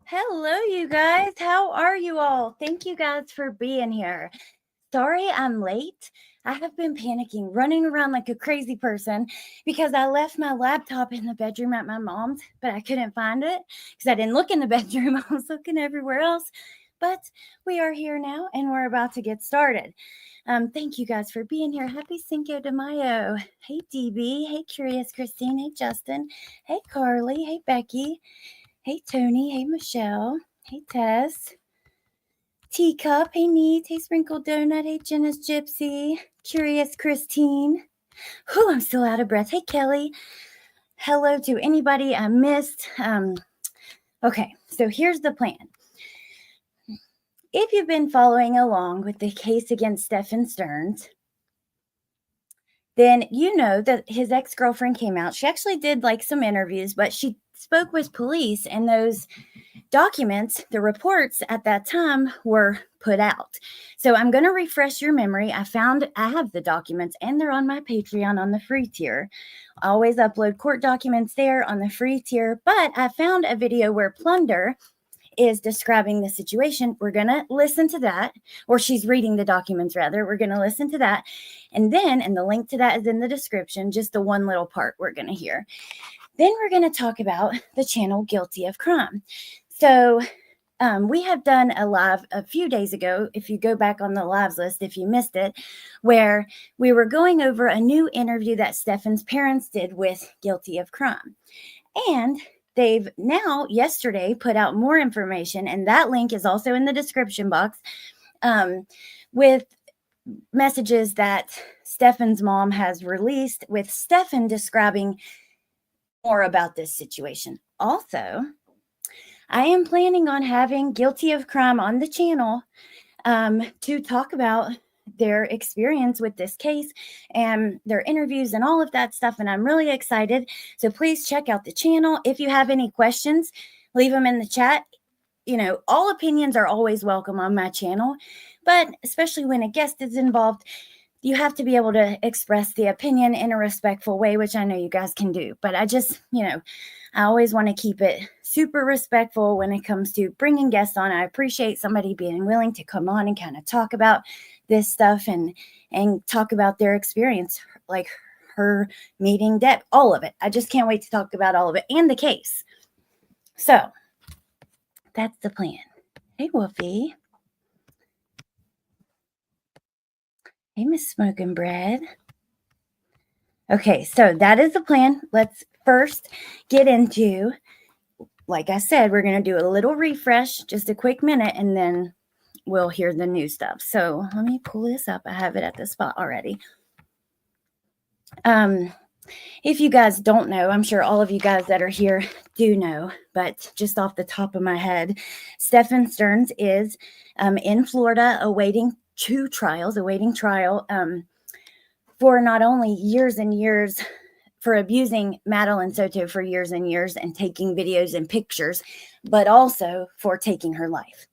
Hello, you guys. How are you all? Thank you guys for being here. Sorry I'm late. I have been panicking, running around like a crazy person because I left my laptop in the bedroom at my mom's, but I couldn't find it because I didn't look in the bedroom. I was looking everywhere else. But we are here now and we're about to get started. Thank you guys for being here. Happy Cinco de Mayo. Hey, DB. Hey, Curious Christine. Hey, Justin. Hey, Carly. Hey, Becky. Hey, Tony. Hey, Michelle. Hey, Tess. Teacup. Hey, Neat. Hey, Sprinkled Donut. Hey, Jenna's Gypsy. Curious Christine. Whew, I'm still out of breath. Hey, Kelly. Hello to anybody I missed. Okay, so here's the plan. If you've been following along with the case against Stephan Stearns, then you know that his ex-girlfriend came out. She actually did like some interviews, but she spoke with police, and those documents, the reports at that time, were put out. So I'm going to refresh your memory. I have the documents, and they're on my Patreon on the free tier. I always upload court documents there on the free tier, but I found a video where Plunder is describing the situation. We're going to listen to that, or she's reading the documents rather. We're going to listen to that. And the link to that is in the description, just the one little part we're going to hear. Then we're going to talk about the channel Guilty of Crime. So we have done a live a few days ago, if you go back on the lives list, if you missed it, where we were going over a new interview that Stephan's parents did with Guilty of Crime. And they've now, yesterday, put out more information, and that link is also in the description box, with messages that Stephan's mom has released, with Stephan describing more about this situation. Also, I am planning on having Guilty of Crime on the channel to talk about their experience with this case and their interviews and all of that stuff. And I'm really excited. So please check out the channel. If you have any questions, leave them in the chat. You know, all opinions are always welcome on my channel, but especially when a guest is involved, you have to be able to express the opinion in a respectful way, which I know you guys can do. But I just, I always want to keep it super respectful when it comes to bringing guests on. I appreciate somebody being willing to come on and kind of talk about this stuff and talk about their experience, like her meeting Deb, all of it. I just can't wait to talk about all of it and the case. So that's the plan. Hey, Wolfie. Hey, Miss Smoking Bread. Okay, so that is the plan. Let's first get into, like I said, we're going to do a little refresh, just a quick minute, and then we'll hear the new stuff. So let me pull this up. I have it at the spot already. If you guys don't know, I'm sure all of you guys that are here do know, but just off the top of my head, Stephan Stearns is in Florida awaiting trial for not only years and years for abusing Madeline Soto for years and years and taking videos and pictures, but also for taking her life.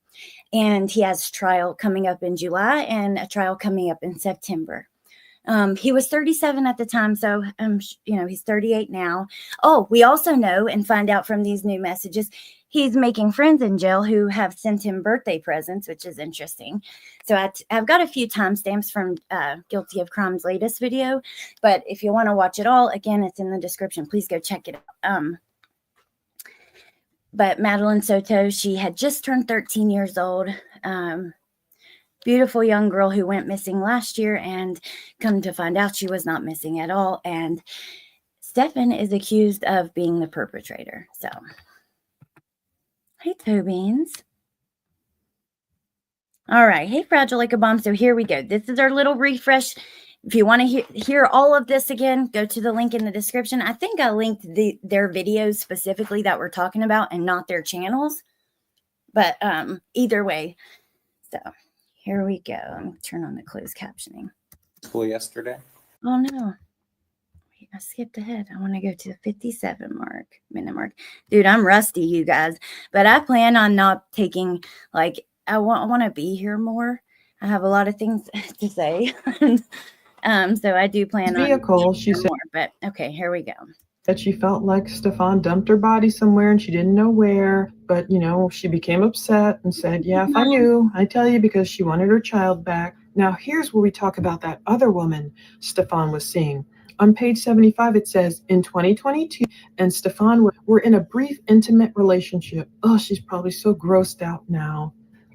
And he has a trial coming up in July and a trial coming up in September. He was 37 at the time, so he's 38 now. Oh, we also know and find out from these new messages, he's making friends in jail who have sent him birthday presents, which is interesting. So I've got a few timestamps from Guilty of Crime's latest video, but if you want to watch it all, again, it's in the description. Please go check it out. But Madeline Soto, she had just turned 13 years old. Beautiful young girl who went missing last year, and come to find out she was not missing at all. And Stephan is accused of being the perpetrator. So, hey, Toe Beans. All right. Hey, Fragile Like a Bomb. So here we go. This is our little refresh. If you want to hear all of this again, go to the link in the description. I think I linked their videos specifically that we're talking about and not their channels. But either way. So here we go. I'm going to turn on the closed captioning. School yesterday? Oh, no. Wait, I skipped ahead. I want to go to the 57 minute mark. Dude, I'm rusty, you guys. But I plan on not taking, I want to be here more. I have a lot of things to say. So I do plan on vehicle, she said. more. But okay, here we go. that she felt like Stephan dumped her body somewhere and she didn't know where. But, she became upset and said, yeah, if I knew, I'd tell you, because she wanted her child back. Now, here's where we talk about that other woman Stephan was seeing. On page 75, it says, in 2022, and Stephan were in a brief, intimate relationship. Oh, she's probably so grossed out now.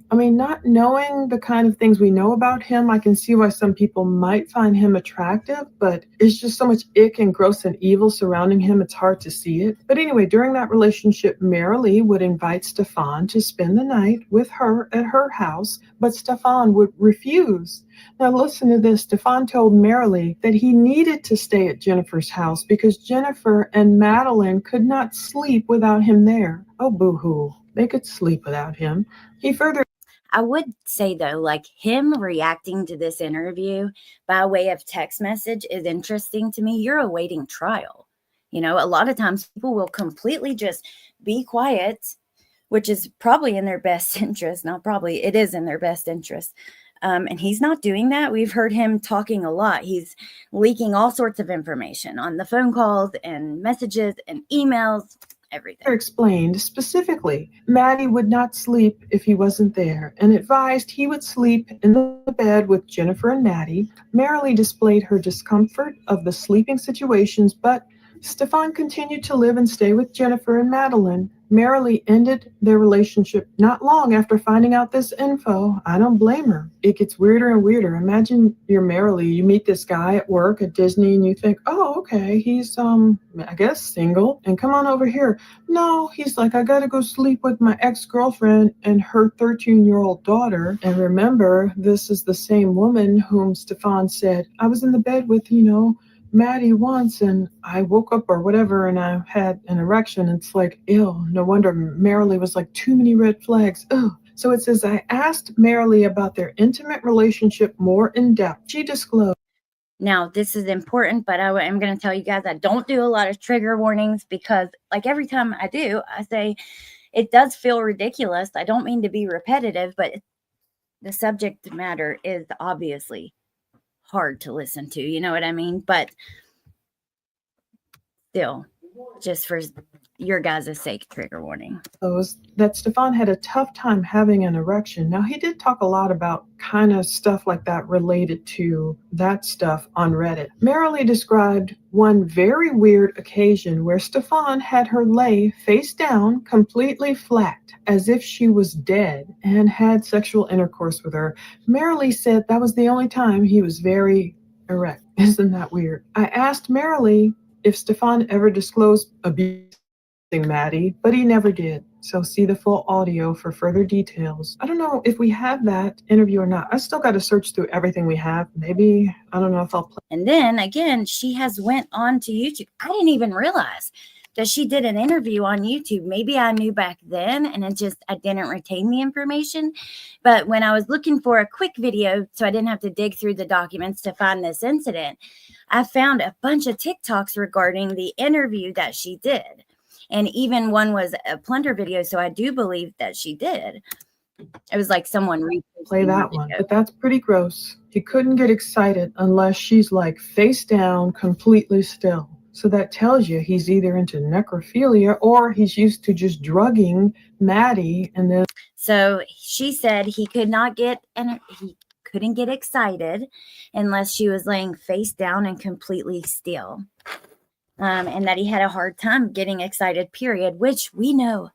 I mean, not knowing the kind of things we know about him, I can see why some people might find him attractive, but it's just so much ick and gross and evil surrounding him, it's hard to see it. But anyway, during that relationship, Marilee would invite Stephan to spend the night with her at her house, but Stephan would refuse. Now listen to this. Stephan told Marilee that he needed to stay at Jennifer's house because Jennifer and Madeline could not sleep without him there. Oh, boo-hoo. They could sleep without him. He further I would say though, like him reacting to this interview by way of text message is interesting to me. You're awaiting trial. A lot of times people will completely just be quiet, which is probably in their best interest. Not probably, it is in their best interest. And he's not doing that. We've heard him talking a lot. He's leaking all sorts of information on the phone calls and messages and emails, everything. explained specifically Maddie would not sleep if he wasn't there and advised he would sleep in the bed with Jennifer and Maddie. Marilee displayed her discomfort of the sleeping situations, but Stephan continued to live and stay with Jennifer and Madeline. Marilee ended their relationship not long after finding out this info. I don't blame her. It gets weirder and weirder. Imagine you're Marilee, you meet this guy at work at Disney and you think, oh, okay, he's, I guess single, and come on over here. No, he's like, I gotta go sleep with my ex-girlfriend and her 13-year-old daughter. And remember, this is the same woman whom Stephan said, I was in the bed with, Maddie once and I woke up or whatever and I had an erection. It's like, ew, no wonder Marilee was like, too many red flags. Ugh. So it says, I asked Marilee about their intimate relationship more in depth. She disclosed. Now, this is important, but I'm going to tell you guys I don't do a lot of trigger warnings because, like, every time I do, I say it does feel ridiculous. I don't mean to be repetitive, but the subject matter is obviously hard to listen to. You know what I mean? But still, just for your guys' sake, trigger warning. That Stephan had a tough time having an erection. Now, he did talk a lot about kind of stuff like that related to that stuff on Reddit. Marilee described one very weird occasion where Stephan had her lay face down, completely flat, as if she was dead, and had sexual intercourse with her. Marilee said that was the only time he was very erect. Isn't that weird? I asked Marilee if Stephan ever disclosed abuse Maddie, but he never did. So see the full audio for further details. I don't know if we have that interview or not. I still got to search through everything we have. Maybe, I don't know if I'll play. And then again, she has went on to YouTube. I didn't even realize that she did an interview on YouTube. Maybe I knew back then and I didn't retain the information. But when I was looking for a quick video so I didn't have to dig through the documents to find this incident, I found a bunch of TikToks regarding the interview that she did. And even one was a plunder video, so I do believe that she did. It was like someone play that one, but that's pretty gross. He couldn't get excited unless she's like face down, completely still. So that tells you he's either into necrophilia or he's used to just drugging Maddie and then. So she said he couldn't get excited unless she was laying face down and completely still. And that he had a hard time getting excited, period, which we know.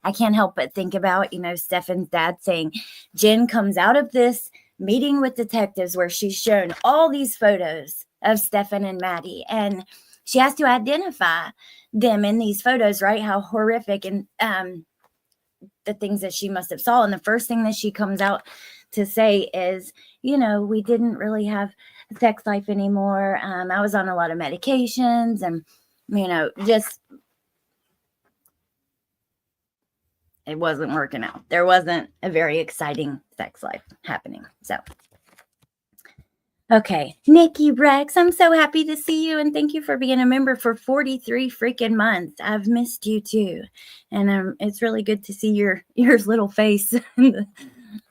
I can't help but think about, Stephan's dad saying, Jen comes out of this meeting with detectives where she's shown all these photos of Stephan and Maddie, and she has to identify them in these photos, right? How horrific and the things that she must have saw. And the first thing that she comes out to say is, we didn't really have sex life anymore. I was on a lot of medications and, just it wasn't working out. There wasn't a very exciting sex life happening. So, okay. Nikki Rex, I'm so happy to see you and thank you for being a member for 43 freaking months. I've missed you too. And it's really good to see your little face.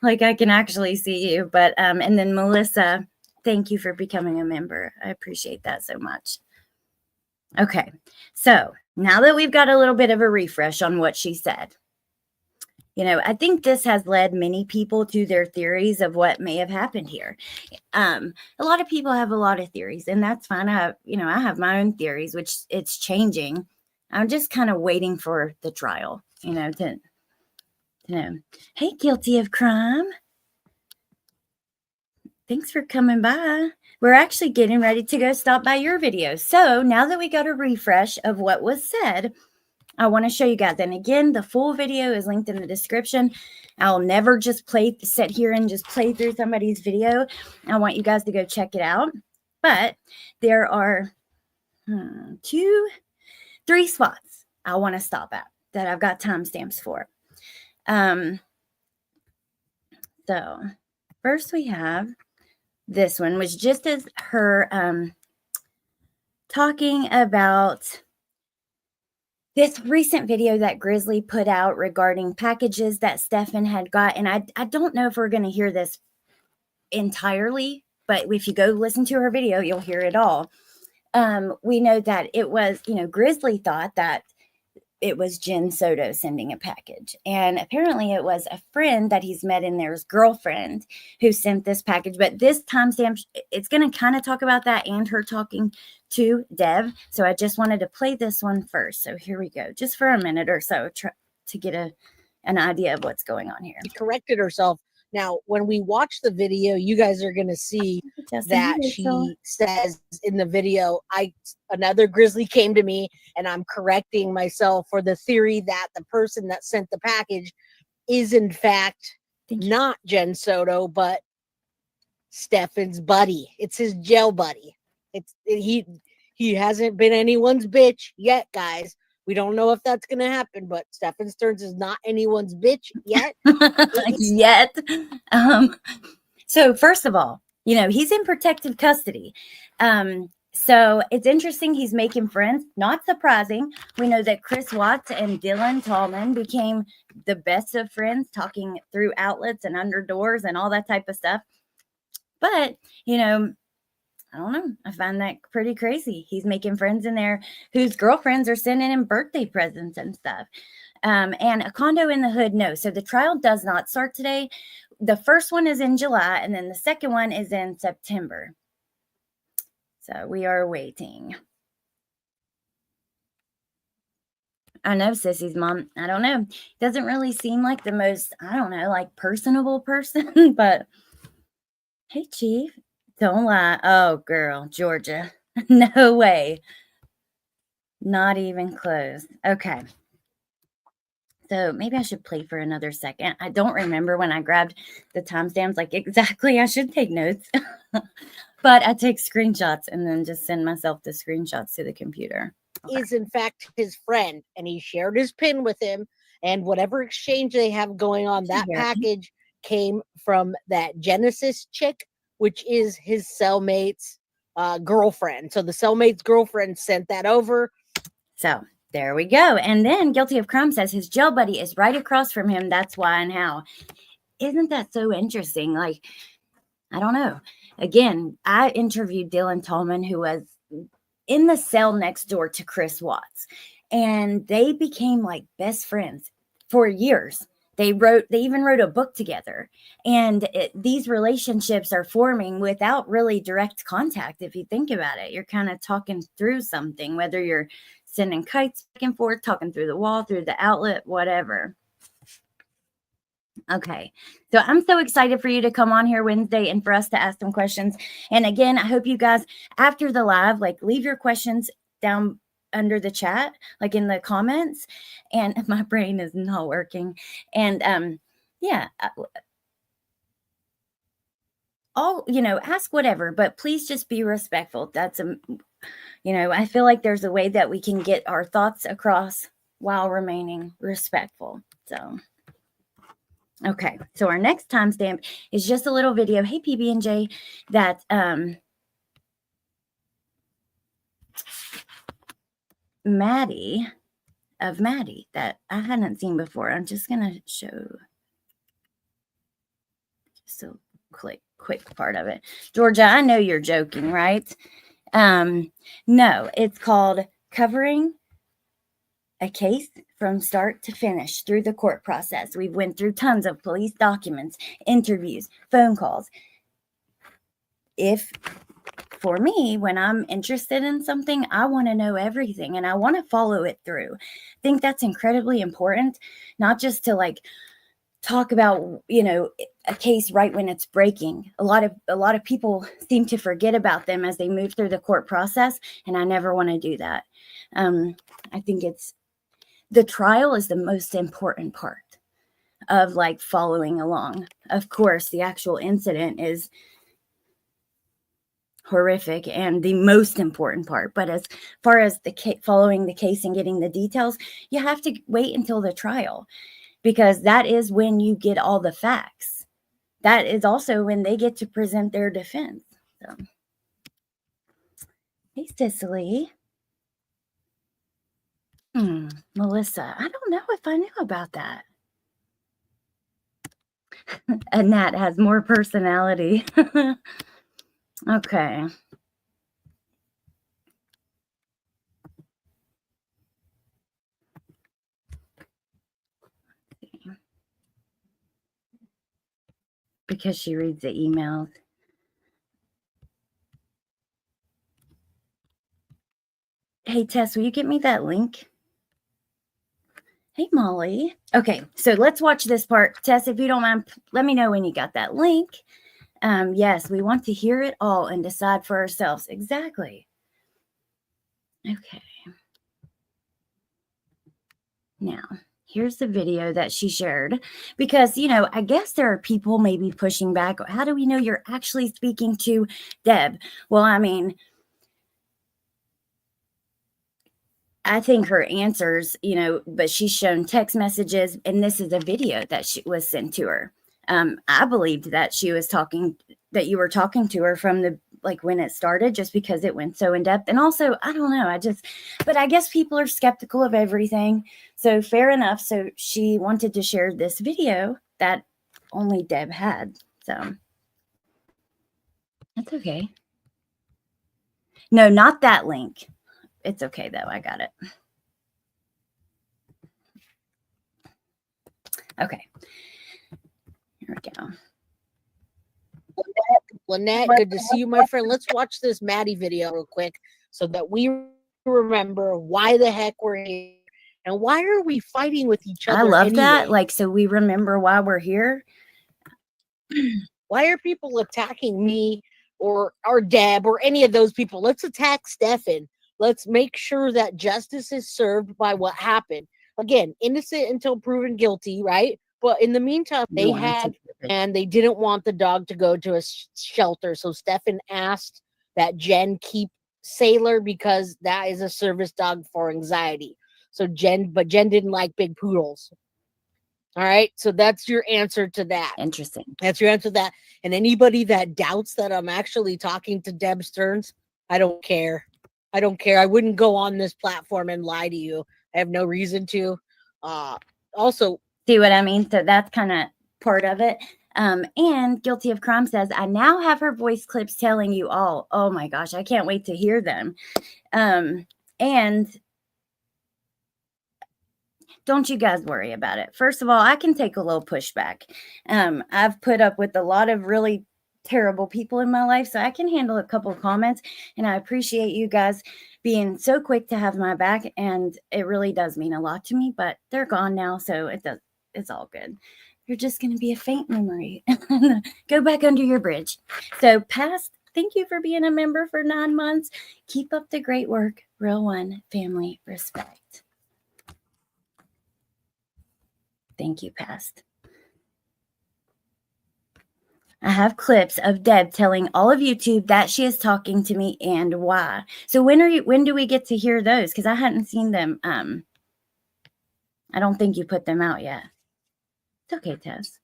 Like I can actually see you. But, and then Melissa, thank you for becoming a member. I appreciate that so much. Okay, so now that we've got a little bit of a refresh on what she said, I think this has led many people to their theories of what may have happened here. A lot of people have a lot of theories, and that's fine. I have my own theories, which it's changing. I'm just kind of waiting for the trial, to know. Hey, guilty of crime. Thanks for coming by. We're actually getting ready to go stop by your video. So now that we got a refresh of what was said, I want to show you guys. And again, the full video is linked in the description. I'll never just sit here and just play through somebody's video. I want you guys to go check it out. But there are 3 spots I want to stop at that I've got timestamps for. So first we have this one, which just is her talking about this recent video that Grizzly put out regarding packages that Stephan had got. And I don't know if we're going to hear this entirely, but if you go listen to her video, you'll hear it all. We know that it was, Grizzly thought that it was Jen Soto sending a package. And apparently it was a friend that he's met in there's girlfriend who sent this package. But this timestamp, it's going to kind of talk about that and her talking to Deb. So I just wanted to play this one first. So here we go, just for a minute or so to get an idea of what's going on here. She corrected herself. Now, when we watch the video, you guys are going to see that she says in the video, another Grizzly came to me and I'm correcting myself for the theory that the person that sent the package is in fact not Jen Soto, but Stephan's buddy. It's his jail buddy. He hasn't been anyone's bitch yet, guys. We don't know if that's going to happen, but Stephan Stearns is not anyone's bitch yet. Yet. So first of all, he's in protective custody. So it's interesting. He's making friends. Not surprising. We know that Chris Watts and Dylan Tallman became the best of friends, talking through outlets and under doors and all that type of stuff. But, I don't know. I find that pretty crazy. He's making friends in there whose girlfriends are sending him birthday presents and stuff. And a condo in the hood, no. So the trial does not start today. The first one is in July, and then the second one is in September. So we are waiting. I know Sissy's mom, I don't know. Doesn't really seem like the most, like personable person, but hey, Chief. Don't lie. Oh, girl, Georgia. No way. Not even close. Okay. So maybe I should play for another second. I don't remember when I grabbed the timestamps like exactly. I should take notes. But I take screenshots and then just send myself the screenshots to the computer. Okay. Is in fact his friend, and he shared his PIN with him, and whatever exchange they have going on, that package came from that Genesis chick, which is his cellmate's girlfriend. So the cellmate's girlfriend sent that over. So there we go. And then Guilty of Crime says his jail buddy is right across from him. That's why and how. Isn't that so interesting? Like, I don't know. Again, I interviewed Dylan Tallman, who was in the cell next door to Chris Watts. And they became like best friends for years. They even wrote a book together, and these relationships are forming without really direct contact. If you think about it, you're kind of talking through something, whether you're sending kites back and forth, talking through the wall, through the outlet, whatever. Okay. So I'm so excited for you to come on here Wednesday and for us to ask some questions. And again, I hope you guys after the live, leave your questions down under the chat, in the comments. And my brain is not working. And ask whatever, but please just be respectful. That's I feel like there's a way that we can get our thoughts across while remaining respectful. So okay, so our next timestamp is just a little video. Hey, PB&J, that Maddie that I hadn't seen before. I'm just gonna show just a quick part of it. Georgia, I know you're joking, right? No, it's called covering a case from start to finish through the court process. We went through tons of police documents, interviews, phone calls. For me, when I'm interested in something, I want to know everything and I want to follow it through. I think that's incredibly important, not just to like talk about, a case right when it's breaking. A lot of people seem to forget about them as they move through the court process, and I never want to do that. I think the trial is the most important part of like following along. Of course, the actual incident is horrific and the most important part, but as far as following the case and getting the details, you have to wait until the trial, because that is when you get all the facts. That is also when they get to present their defense. So, hey, Cicely. Melissa, I don't know if I knew about that. Annette has more personality. Okay. Because she reads the emails. Hey, Tess, will you get me that link? Hey, Molly. Okay, so let's watch this part. Tess, if you don't mind, let me know when you got that link. Yes, we want to hear it all and decide for ourselves. Exactly. Okay. Now, here's the video that she shared, because, I guess there are people maybe pushing back. How do we know you're actually speaking to Deb? Well, I mean, I think her answers, but she's shown text messages, and this is a video that was sent to her. I believed that that you were talking to her from when it started, just because it went so in depth. And also, I don't know, but I guess people are skeptical of everything. So fair enough. So she wanted to share this video that only Deb had. So that's okay. No, not that link. It's okay though. I got it. Okay. Here we go. Lynette, good to see you, my friend. Let's watch this Maddie video real quick so that we remember why the heck we're here and why are we fighting with each other. I love that. So we remember why we're here. Why are people attacking me or Deb or any of those people? Let's attack Stephan. Let's make sure that justice is served by what happened. Again, innocent until proven guilty, right? But in the meantime, they didn't want the dog to go to a shelter. So Stephan asked that Jen keep Sailor because that is a service dog for anxiety. So Jen didn't like big poodles. All right. So that's your answer to that. Interesting. That's your answer to that. And anybody that doubts that I'm actually talking to Deb Stearns, I don't care. I don't care. I wouldn't go on this platform and lie to you. I have no reason to. Also, see what I mean? So that's kind of part of it. And Guilty of Crime says, I now have her voice clips telling you all. Oh my gosh, I can't wait to hear them. And don't you guys worry about it. First of all, I can take a little pushback. I've put up with a lot of really terrible people in my life, so I can handle a couple of comments, and I appreciate you guys being so quick to have my back, and it really does mean a lot to me, but they're gone now, so it's all good. You're just going to be a faint memory. Go back under your bridge. So Past, thank you for being a member for 9 months. Keep up the great work. Real One Family Respect. Thank you, Past. I have clips of Deb telling all of YouTube that she is talking to me and why. So when do we get to hear those? Because I hadn't seen them. I don't think you put them out yet. It's okay, Tess.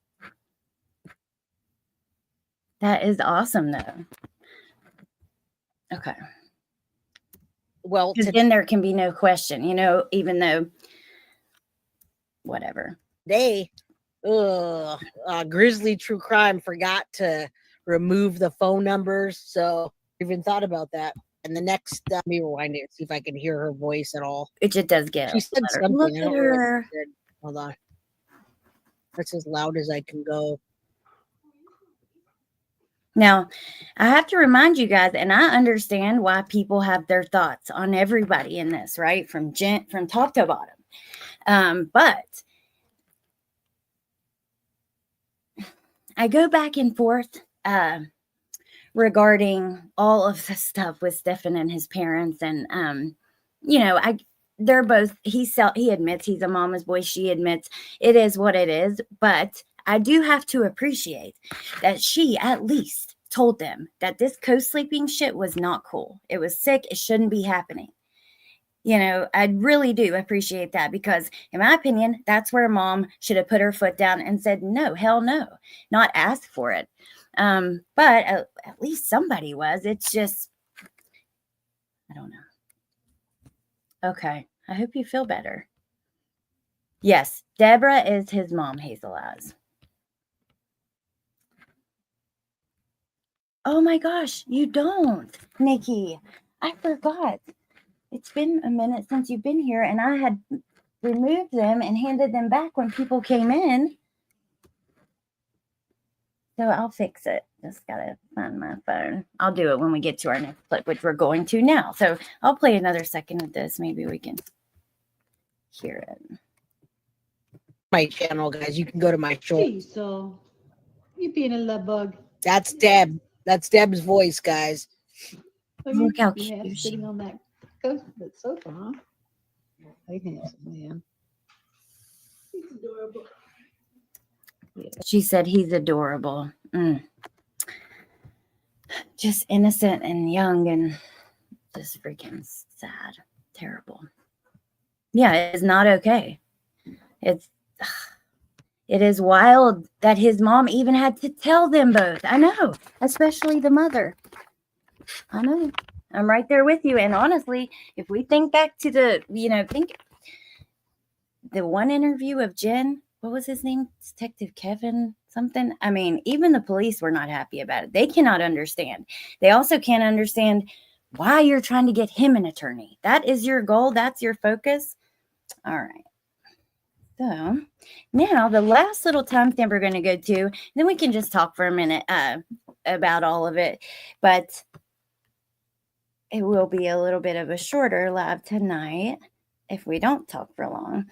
That is awesome, though. Okay. Well, then there can be no question, even though whatever. Grizzly True Crime forgot to remove the phone numbers, so I even thought about that. And the next, let me rewind it, see if I can hear her voice at all. It just does get. She said louder. something. Look I at don't know what her. she said. Hold on. That's as loud as I can go. Now, I have to remind you guys, and I understand why people have their thoughts on everybody in this, right? From top to bottom. But I go back and forth regarding all of the stuff with Stephan and his parents, and they're both. He admits he's a mama's boy. She admits it is what it is. But I do have to appreciate that she at least told them that this co-sleeping shit was not cool. It was sick. It shouldn't be happening. I really do appreciate that, because in my opinion, that's where mom should have put her foot down and said, no, hell no, not ask for it. But at least somebody was. It's just, I don't know. Okay. I hope you feel better. Yes, Deborah is his mom, Hazel Eyes. Oh my gosh, you don't, Nikki. I forgot. It's been a minute since you've been here, and I had removed them and handed them back when people came in. So I'll fix it. Just gotta find my phone. I'll do it when we get to our next clip, which we're going to now. So I'll play another second of this. Maybe we can hear it. My channel, guys. You can go to my show. So you being a love bug. That's Deb. That's Deb's voice, guys. Look how cute she sitting on that sofa, huh? Hey, handsome man. He's adorable. Yeah. She said he's adorable. Just innocent and young and just freaking sad. Terrible. Yeah, it's not okay. It is wild that his mom even had to tell them both. I know, especially the mother. I know. I'm right there with you. And honestly, if we think back to the one interview of Jen, what was his name? Detective Kevin something. I mean, even the police were not happy about it. They cannot understand. They also can't understand why you're trying to get him an attorney. That is your goal. That's your focus. All right. So now the last little timestamp we're going to go to, then we can just talk for a minute about all of it. But it will be a little bit of a shorter live tonight if we don't talk for long.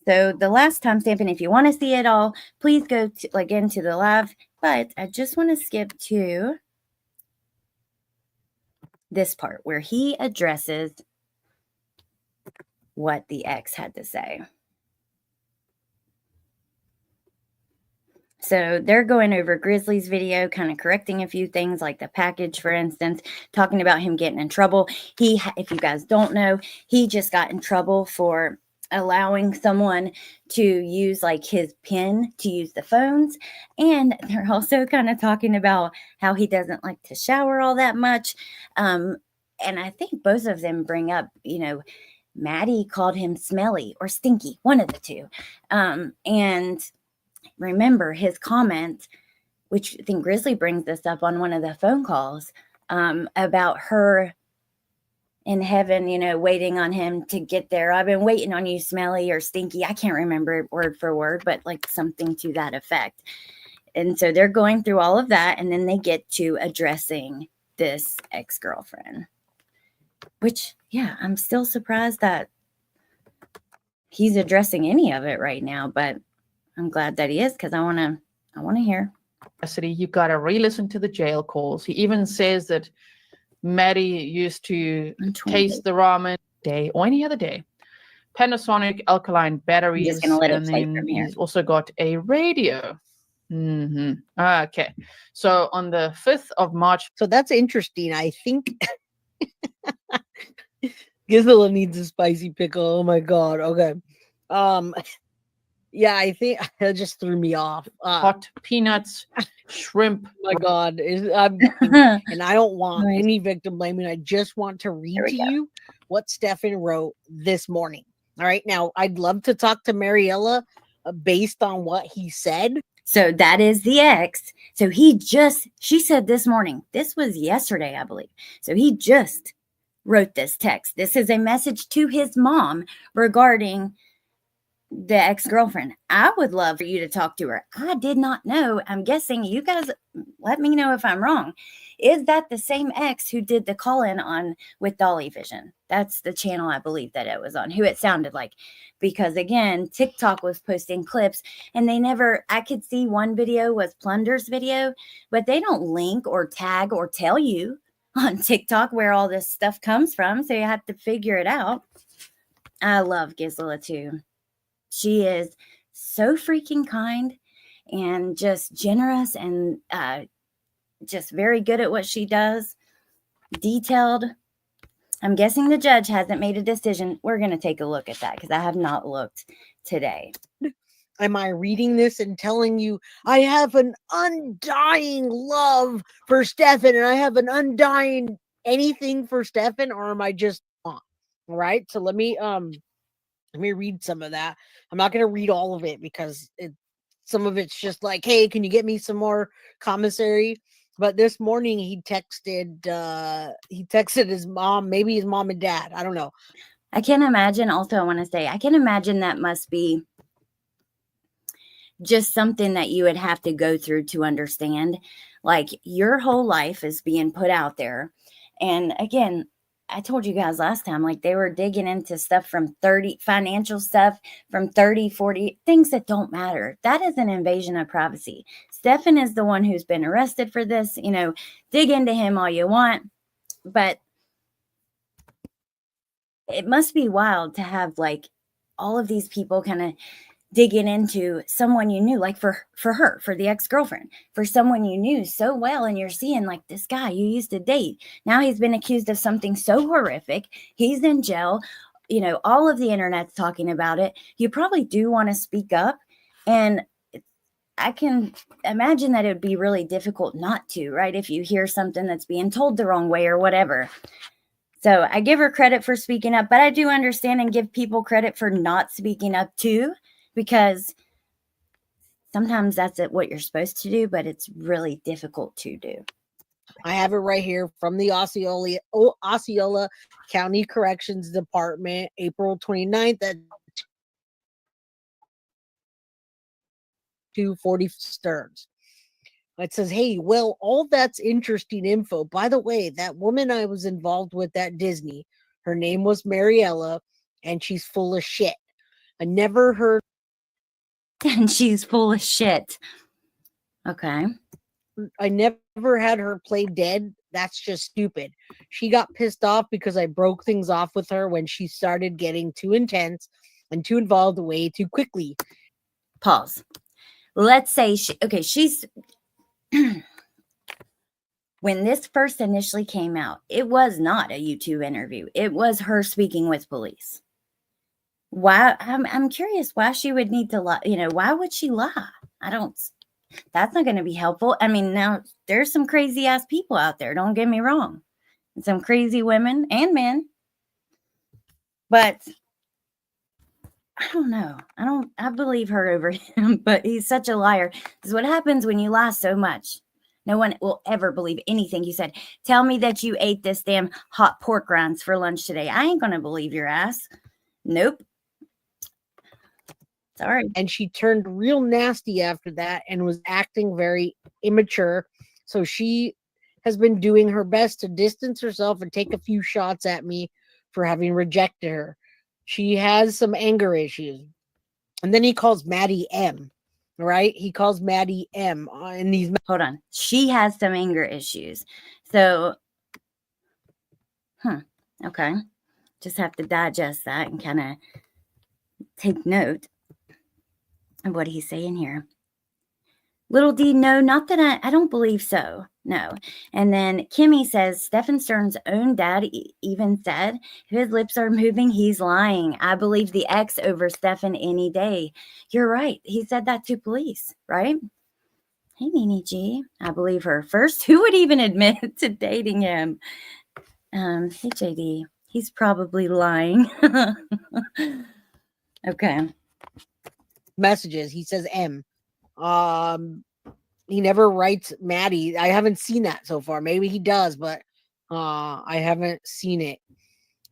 So the last timestamp, and if you want to see it all, please go again to the live. But I just want to skip to this part where he addresses what the ex had to say. So they're going over Grizzly's video, kind of correcting a few things like the package, for instance, talking about him getting in trouble. If you guys don't know, he just got in trouble for allowing someone to use like his PIN to use the phones. And they're also kind of talking about how he doesn't like to shower all that much. And I think both of them bring up, Maddie called him smelly or stinky, one of the two. And remember his comment, which I think Grizzly brings this up on one of the phone calls, about her in heaven, waiting on him to get there. I've been waiting on you, smelly or stinky. I can't remember it word for word, but like something to that effect. And so they're going through all of that, and then they get to addressing this ex-girlfriend, which, yeah, I'm still surprised that he's addressing any of it right now, but I'm glad that he is, because I want to hear. You got to re-listen to the jail calls. He even says that Maddie used to taste the ramen day or any other day. Panasonic alkaline batteries, and then he's also got a radio. Okay, so on the 5th of March. So that's interesting. I think Gisela needs a spicy pickle. Oh my god. Okay. Yeah, I think that just threw me off. Hot peanuts, shrimp. My God, and I don't want any victim blaming. I just want to read to you what Stephan wrote this morning. All right, now I'd love to talk to Mariella based on what he said. So that is the ex. So she said this morning. This was yesterday, I believe. So he just wrote this text. This is a message to his mom regarding the ex-girlfriend. I would love for you to talk to her. I did not know. I'm guessing you guys let me know if I'm wrong. Is that the same ex who did the call-in on with Dolly Vision? That's the channel I believe that it was on, who it sounded like. Because again, TikTok was posting clips and they never, I could see one video was Plunder's video, but they don't link or tag or tell you on TikTok where all this stuff comes from. So you have to figure it out. I love Gisela too. She is so freaking kind and just generous and just very good at what she does. Detailed. I'm guessing the judge hasn't made a decision. We're going to take a look at that because I have not looked today. Am I reading this and telling you I have an undying love for Stephan and I have an undying anything for Stephan, or am I just not? All right. So let me read some of that. I'm not going to read all of it because some of it's just like, hey, can you get me some more commissary? But this morning he texted his mom, maybe his mom and dad. I don't know. I can imagine also, I want to say, I can imagine that must be just something that you would have to go through to understand. Like your whole life is being put out there. And again, I told you guys last time, like they were digging into stuff from 30 financial stuff from 30, 40 things that don't matter. That is an invasion of privacy. Stephan is the one who's been arrested for this. You know, dig into him all you want, but it must be wild to have like all of these people kind of digging into someone you knew, like for her, for the ex-girlfriend, for someone you knew so well. And you're seeing like this guy you used to date. Now he's been accused of something so horrific. He's in jail. You know, all of the internet's talking about it. You probably do want to speak up. And I can imagine that it would be really difficult not to, right? If you hear something that's being told the wrong way or whatever. So I give her credit for speaking up, but I do understand and give people credit for not speaking up too. Because sometimes that's what you're supposed to do, but it's really difficult to do. I have it right here from the Osceola County Corrections Department, April 29th at 2:40 Stearns. It says, hey, well, all that's interesting info. By the way, that woman I was involved with at Disney, her name was Mariella, and she's full of shit. I never heard. And she's full of shit. Okay. I never had her play dead. That's just stupid. She got pissed off because I broke things off with her when she started getting too intense and too involved way too quickly. Pause. Let's say she's when this first initially came out, it was not a YouTube interview. It was her speaking with police. Why? I'm curious why she would need to lie. You know, why would she lie? That's not going to be helpful. I mean, now there's some crazy ass people out there. Don't get me wrong. And some crazy women and men. But I don't know. I believe her over him, but he's such a liar. This is what happens when you lie so much. No one will ever believe anything you said. Tell me that you ate this damn hot pork rinds for lunch today. I ain't going to believe your ass. Nope. Sorry. And she turned real nasty after that and was acting very immature. So she has been doing her best to distance herself and take a few shots at me for having rejected her. She has some anger issues. And then he calls Maddie M, right? He calls Maddie M in these. Hold on. She has some anger issues. So, okay. Just have to digest that and kind of take note of what he's saying here. Little D, no, not that I don't believe so. No. And then Kimmy says, Stephan Stern's own dad even said, if his lips are moving, he's lying. I believe the ex over Stephan any day. You're right. He said that to police, right? Hey, Nene G. I believe her. First, who would even admit to dating him? Hey, JD. He's probably lying. Okay. Messages. He says M. He never writes Maddie. I haven't seen that so far. Maybe he does, but I haven't seen it.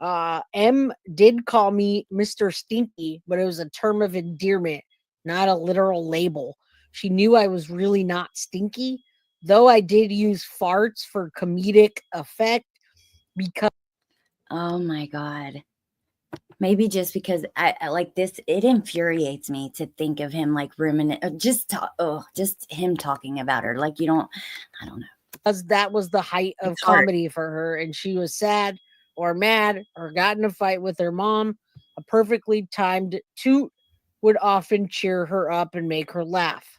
M did call me Mr. Stinky, but it was a term of endearment, not a literal label. She knew I was really not stinky, though I did use farts for comedic effect because. Oh my God. Maybe just because I like this, it infuriates me to think of him like just him talking about her. Like I don't know. Because that was the height of comedy for her, and she was sad or mad or got in a fight with her mom. A perfectly timed toot would often cheer her up and make her laugh.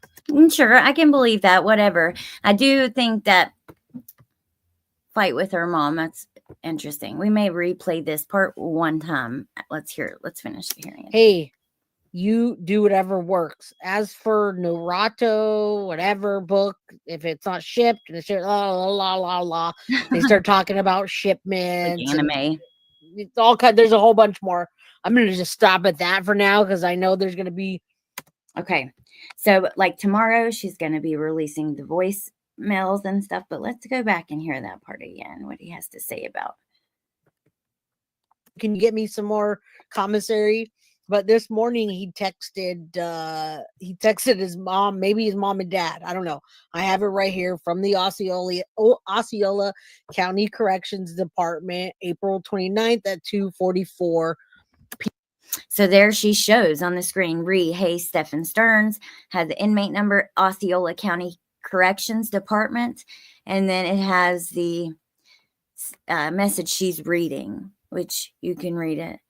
Sure, I can believe that. Whatever. I do think that fight with her mom, that's interesting. We may replay this part one time. Let's hear it. Let's finish hearing it. Hey, you do whatever works. As for Naruto, whatever book, if it's not shipped, and it's they start talking about shipments, like anime. It's all kind. There's a whole bunch more. I'm gonna just stop at that for now because I know there's gonna be. Okay, so like tomorrow, she's gonna be releasing the voicemails and stuff. But let's go back and hear that part again. What he has to say about. Can you get me some more commissary? But this morning he texted his mom, maybe his mom and dad. I don't know. I have it right here from the Osceola County Corrections Department, April 29th at 2:44 p.m. So there she shows on the screen, hey, Stephan Stearns has the inmate number, Osceola County Corrections Department. And then it has the message she's reading, which you can read it.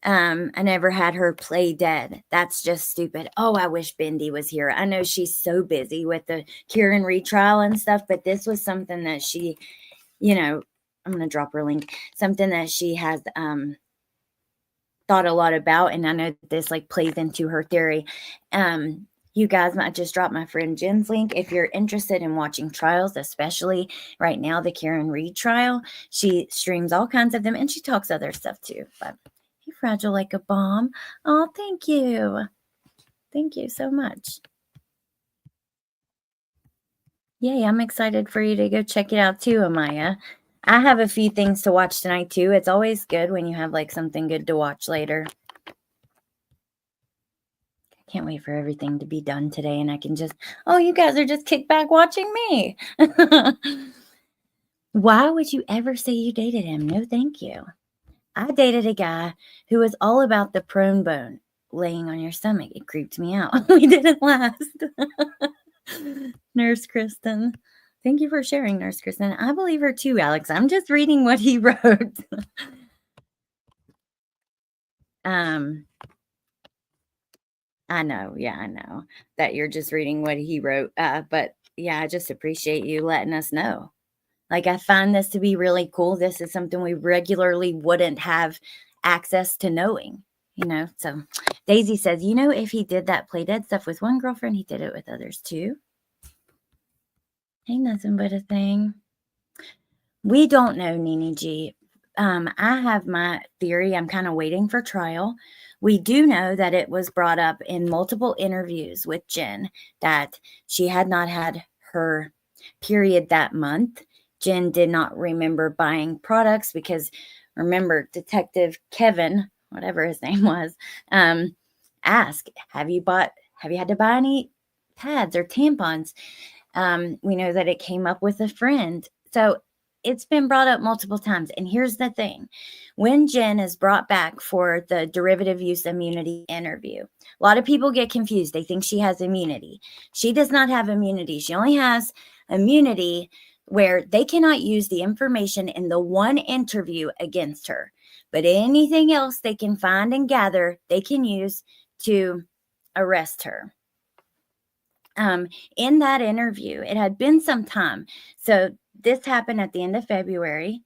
I never had her play dead. That's just stupid. Oh, I wish Bindi was here. I know she's so busy with the Kieran retrial and stuff, but this was something that she, I'm going to drop her link, something that she has thought a lot about. And I know this like plays into her theory. You guys might just drop my friend Jen's link. If you're interested in watching trials, especially right now, the Kieran Reed trial, she streams all kinds of them and she talks other stuff too, but you're fragile like a bomb. Oh, thank you. Thank you so much. Yay, I'm excited for you to go check it out too, Amaya. I have a few things to watch tonight too. It's always good when you have like something good to watch later. I can't wait for everything to be done today and I can just, you guys are just kicked back watching me. Why would you ever say you dated him? No, thank you. I dated a guy who was all about the prone bone laying on your stomach. It creeped me out. We didn't last. Nurse Kristen. Thank you for sharing, Nurse Kristen. I believe her too, Alex. I'm just reading what he wrote. I know. Yeah, I know that you're just reading what he wrote. But yeah, I just appreciate you letting us know. Like, I find this to be really cool. This is something we regularly wouldn't have access to knowing, So Daisy says, if he did that play dead stuff with one girlfriend, he did it with others too. Ain't nothing but a thing. We don't know, Nene G. I have my theory. I'm kind of waiting for trial. We do know that it was brought up in multiple interviews with Jen that she had not had her period that month. Jen did not remember buying products because, remember, Detective Kevin, whatever his name was, asked, have you had to buy any pads or tampons? We know that it came up with a friend. So it's been brought up multiple times. And here's the thing. When Jen is brought back for the derivative use immunity interview, a lot of people get confused. They think she has immunity. She does not have immunity. She only has immunity where they cannot use the information in the one interview against her. But anything else they can find and gather, they can use to arrest her. In that interview, it had been some time. So this happened at the end of February.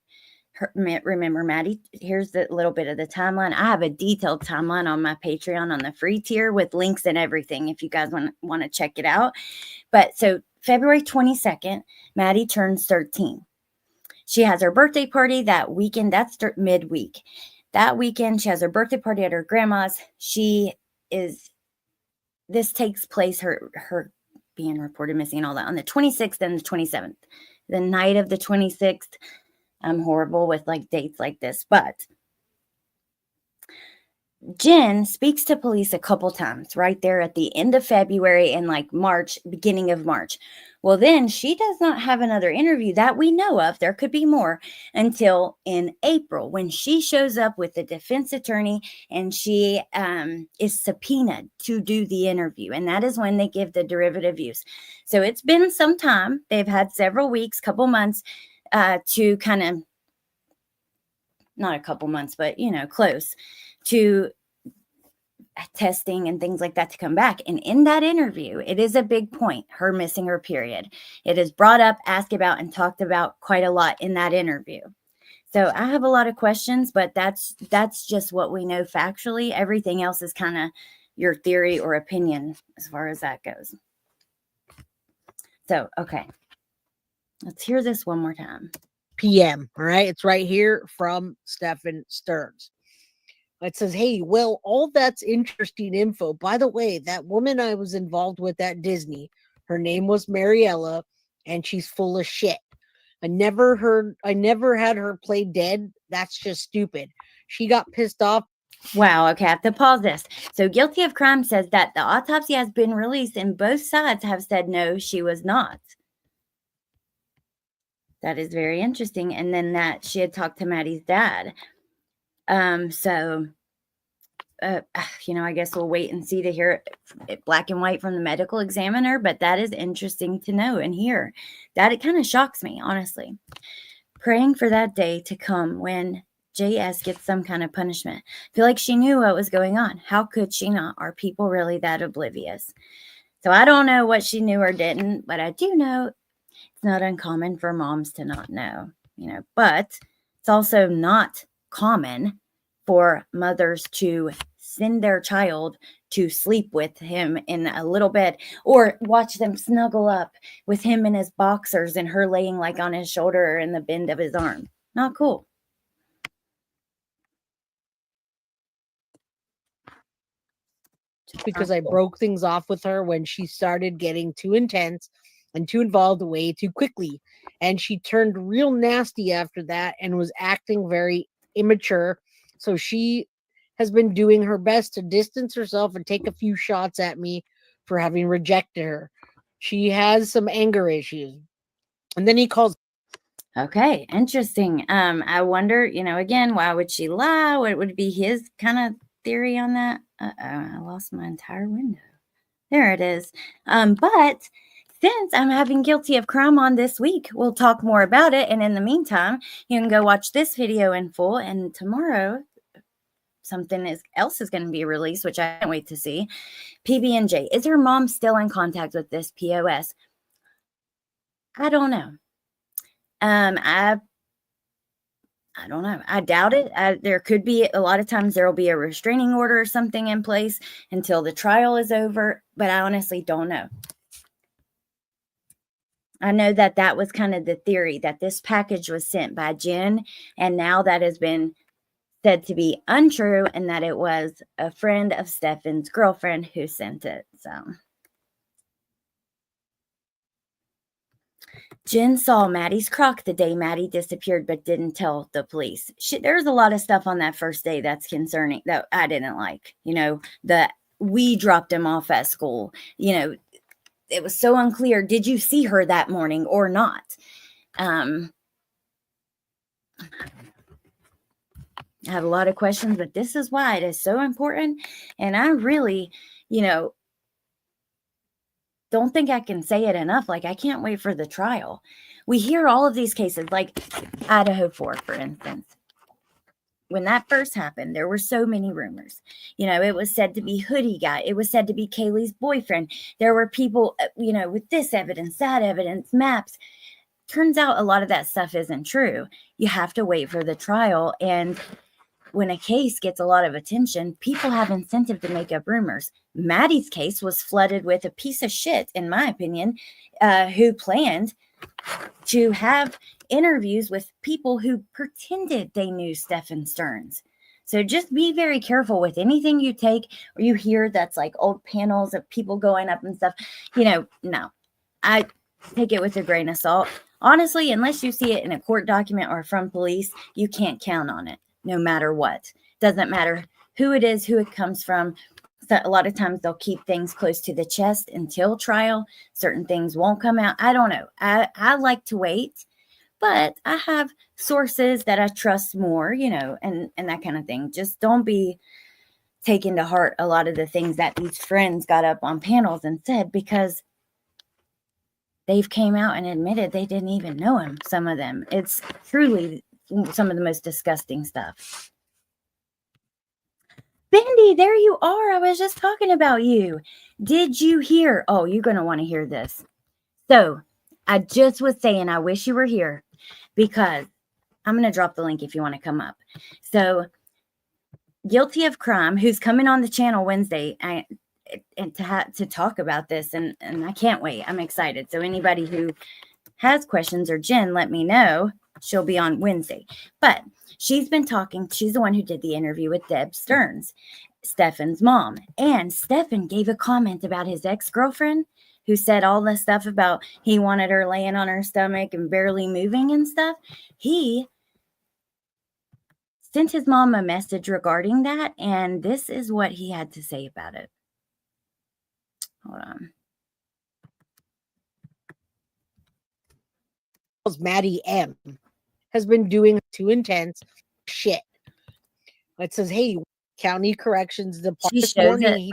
Remember, Maddie, here's a little bit of the timeline. I have a detailed timeline on my Patreon on the free tier with links and everything if you guys want to check it out. But so February 22nd, Maddie turns 13. She has her birthday party that weekend. That's midweek. That weekend, she has her birthday party at her grandma's. This takes place, her being reported missing and all that, on the 26th and the 27th. The night of the 26th, I'm horrible with like dates like this, but Jen speaks to police a couple times right there at the end of February and like March, beginning of March. Well, then she does not have another interview that we know of. There could be more until in April when she shows up with the defense attorney and she is subpoenaed to do the interview. And that is when they give the derivative use. So it's been some time. They've had several weeks, couple months to kind of, not a couple months, but, close to testing and things like that to come back. And in that interview, it is a big point, her missing her period. It is brought up, asked about, and talked about quite a lot in that interview. So I have a lot of questions, but that's just what we know factually. Everything else is kind of your theory or opinion as far as that goes. So, okay. Let's hear this one more time. PM, all right? It's right here from Stephan Stearns. It says, hey, well, all that's interesting info. By the way, that woman I was involved with at Disney, her name was Mariella, and she's full of shit. I never had her play dead. That's just stupid. She got pissed off. Wow, okay, I have to pause this. So guilty of crime says that the autopsy has been released and both sides have said no, she was not. That is very interesting. And then that she had talked to Maddie's dad. I guess we'll wait and see to hear it black and white from the medical examiner, but that is interesting to know and hear. That it kind of shocks me, honestly. Praying for that day to come when JS gets some kind of punishment. I feel like she knew what was going on. How could she not? Are people really that oblivious? So I don't know what she knew or didn't, but I do know it's not uncommon for moms to not know, but it's also not common for mothers to send their child to sleep with him in a little bed or watch them snuggle up with him in his boxers and her laying like on his shoulder or in the bend of his arm. Not cool. Because I broke things off with her when she started getting too intense and too involved way too quickly. And she turned real nasty after that and was acting very immature. So she has been doing her best to distance herself and take a few shots at me for having rejected her. She has some anger issues. And then he calls. Okay, interesting. I wonder, again, why would she lie? What would be his kind of theory on that? I lost my entire window. There it is. But since I'm having guilty of crime on this week, we'll talk more about it. And in the meantime, you can go watch this video in full. And tomorrow, something else is going to be released, which I can't wait to see. PB&J. Is her mom still in contact with this POS? I don't know. I don't know. I doubt it. There could be a lot of times there will be a restraining order or something in place until the trial is over, but I honestly don't know. I know that was kind of the theory, that this package was sent by Jen, and now that has been said to be untrue and that it was a friend of Stephan's girlfriend who sent it. So Jen saw Maddie's crock the day Maddie disappeared, but didn't tell the police. There's a lot of stuff on that first day that's concerning that I didn't like. That we dropped him off at school. It was so unclear. Did you see her that morning or not? I have a lot of questions, but this is why it is so important. And I really, don't think I can say it enough. Like, I can't wait for the trial. We hear all of these cases, like Idaho 4, for instance. When that first happened, there were so many rumors. It was said to be Hoodie Guy. It was said to be Kaylee's boyfriend. There were people, with this evidence, that evidence, maps. Turns out a lot of that stuff isn't true. You have to wait for the trial. And when a case gets a lot of attention, people have incentive to make up rumors. Maddie's case was flooded with a piece of shit, in my opinion, who planned to have interviews with people who pretended they knew Stephan Stearns. So just be very careful with anything you take or you hear that's like old panels of people going up and stuff. No, I take it with a grain of salt. honestly, unless you see it in a court document or from police, you can't count on it no matter what. Doesn't matter who it is, who it comes from. So a lot of times they'll keep things close to the chest until trial. Certain things won't come out. I don't know. I like to wait, but I have sources that I trust more, and that kind of thing. Just don't be taking to heart a lot of the things that these friends got up on panels and said, because they've came out and admitted they didn't even know him, some of them. It's truly some of the most disgusting stuff. Bendy, there you are. I was just talking about you. Did you hear? Oh, you're going to want to hear this. So I just was saying, I wish you were here, because I'm going to drop the link if you want to come up. So Guilty of Crime, who's coming on the channel Wednesday, and to talk about this, and I can't wait. I'm excited. So anybody who has questions, or Jen, let me know. She'll be on Wednesday. But she's been talking. She's the one who did the interview with Deb Stearns, Stephan's mom. And Stephan gave a comment about his ex-girlfriend, who said all this stuff about he wanted her laying on her stomach and barely moving and stuff. He sent his mom a message regarding that, and this is what he had to say about it. Hold on. Maddie M has been doing too intense shit. It says, "Hey, County Corrections Department." This morning he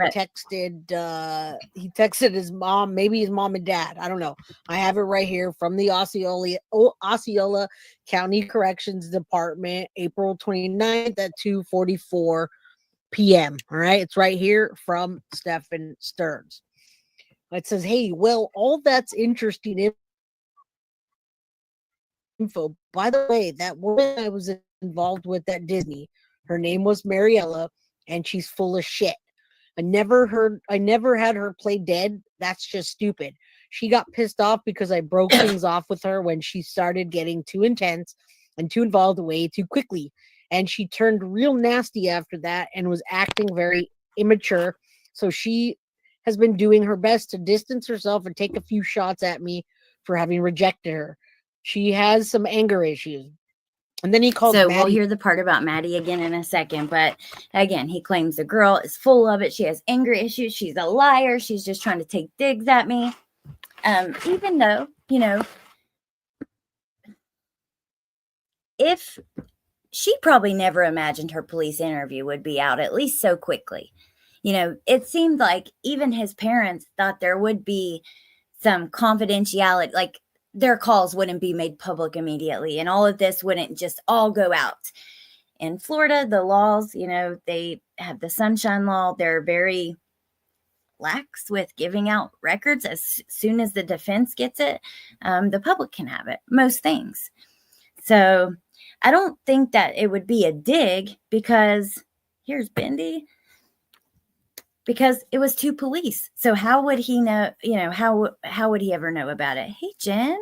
texted his mom, maybe his mom and dad. I don't know. I have it right here from the Osceola County Corrections Department, April 29th at 2:44 p.m. All right. It's right here from Stephan Stearns. It says, "Hey, well, all that's interesting info. By the way, that woman I was involved with at Disney, her name was Mariella, and she's full of shit. I never had her play dead. That's just stupid. She got pissed off because I broke things off with her when she started getting too intense and too involved way too quickly. And she turned real nasty after that and was acting very immature. So she has been doing her best to distance herself and take a few shots at me for having rejected her. She has some anger issues." And then he calls So Maddie. we'll hear the part about Maddie again in a second. But again, he claims the girl is full of it. She has anger issues. She's a liar. She's just trying to take digs at me. Even though, if she probably never imagined her police interview would be out at least so quickly. It seemed like even his parents thought there would be some confidentiality, like their calls wouldn't be made public immediately, and all of this wouldn't just all go out. In Florida, the laws, they have the Sunshine Law. They're very lax with giving out records. As soon as the defense gets it, the public can have it, most things. So I don't think that it would be a dig, because here's Bendy. Because it was to police. So how would he know, how would he ever know about it? Hey, Jen.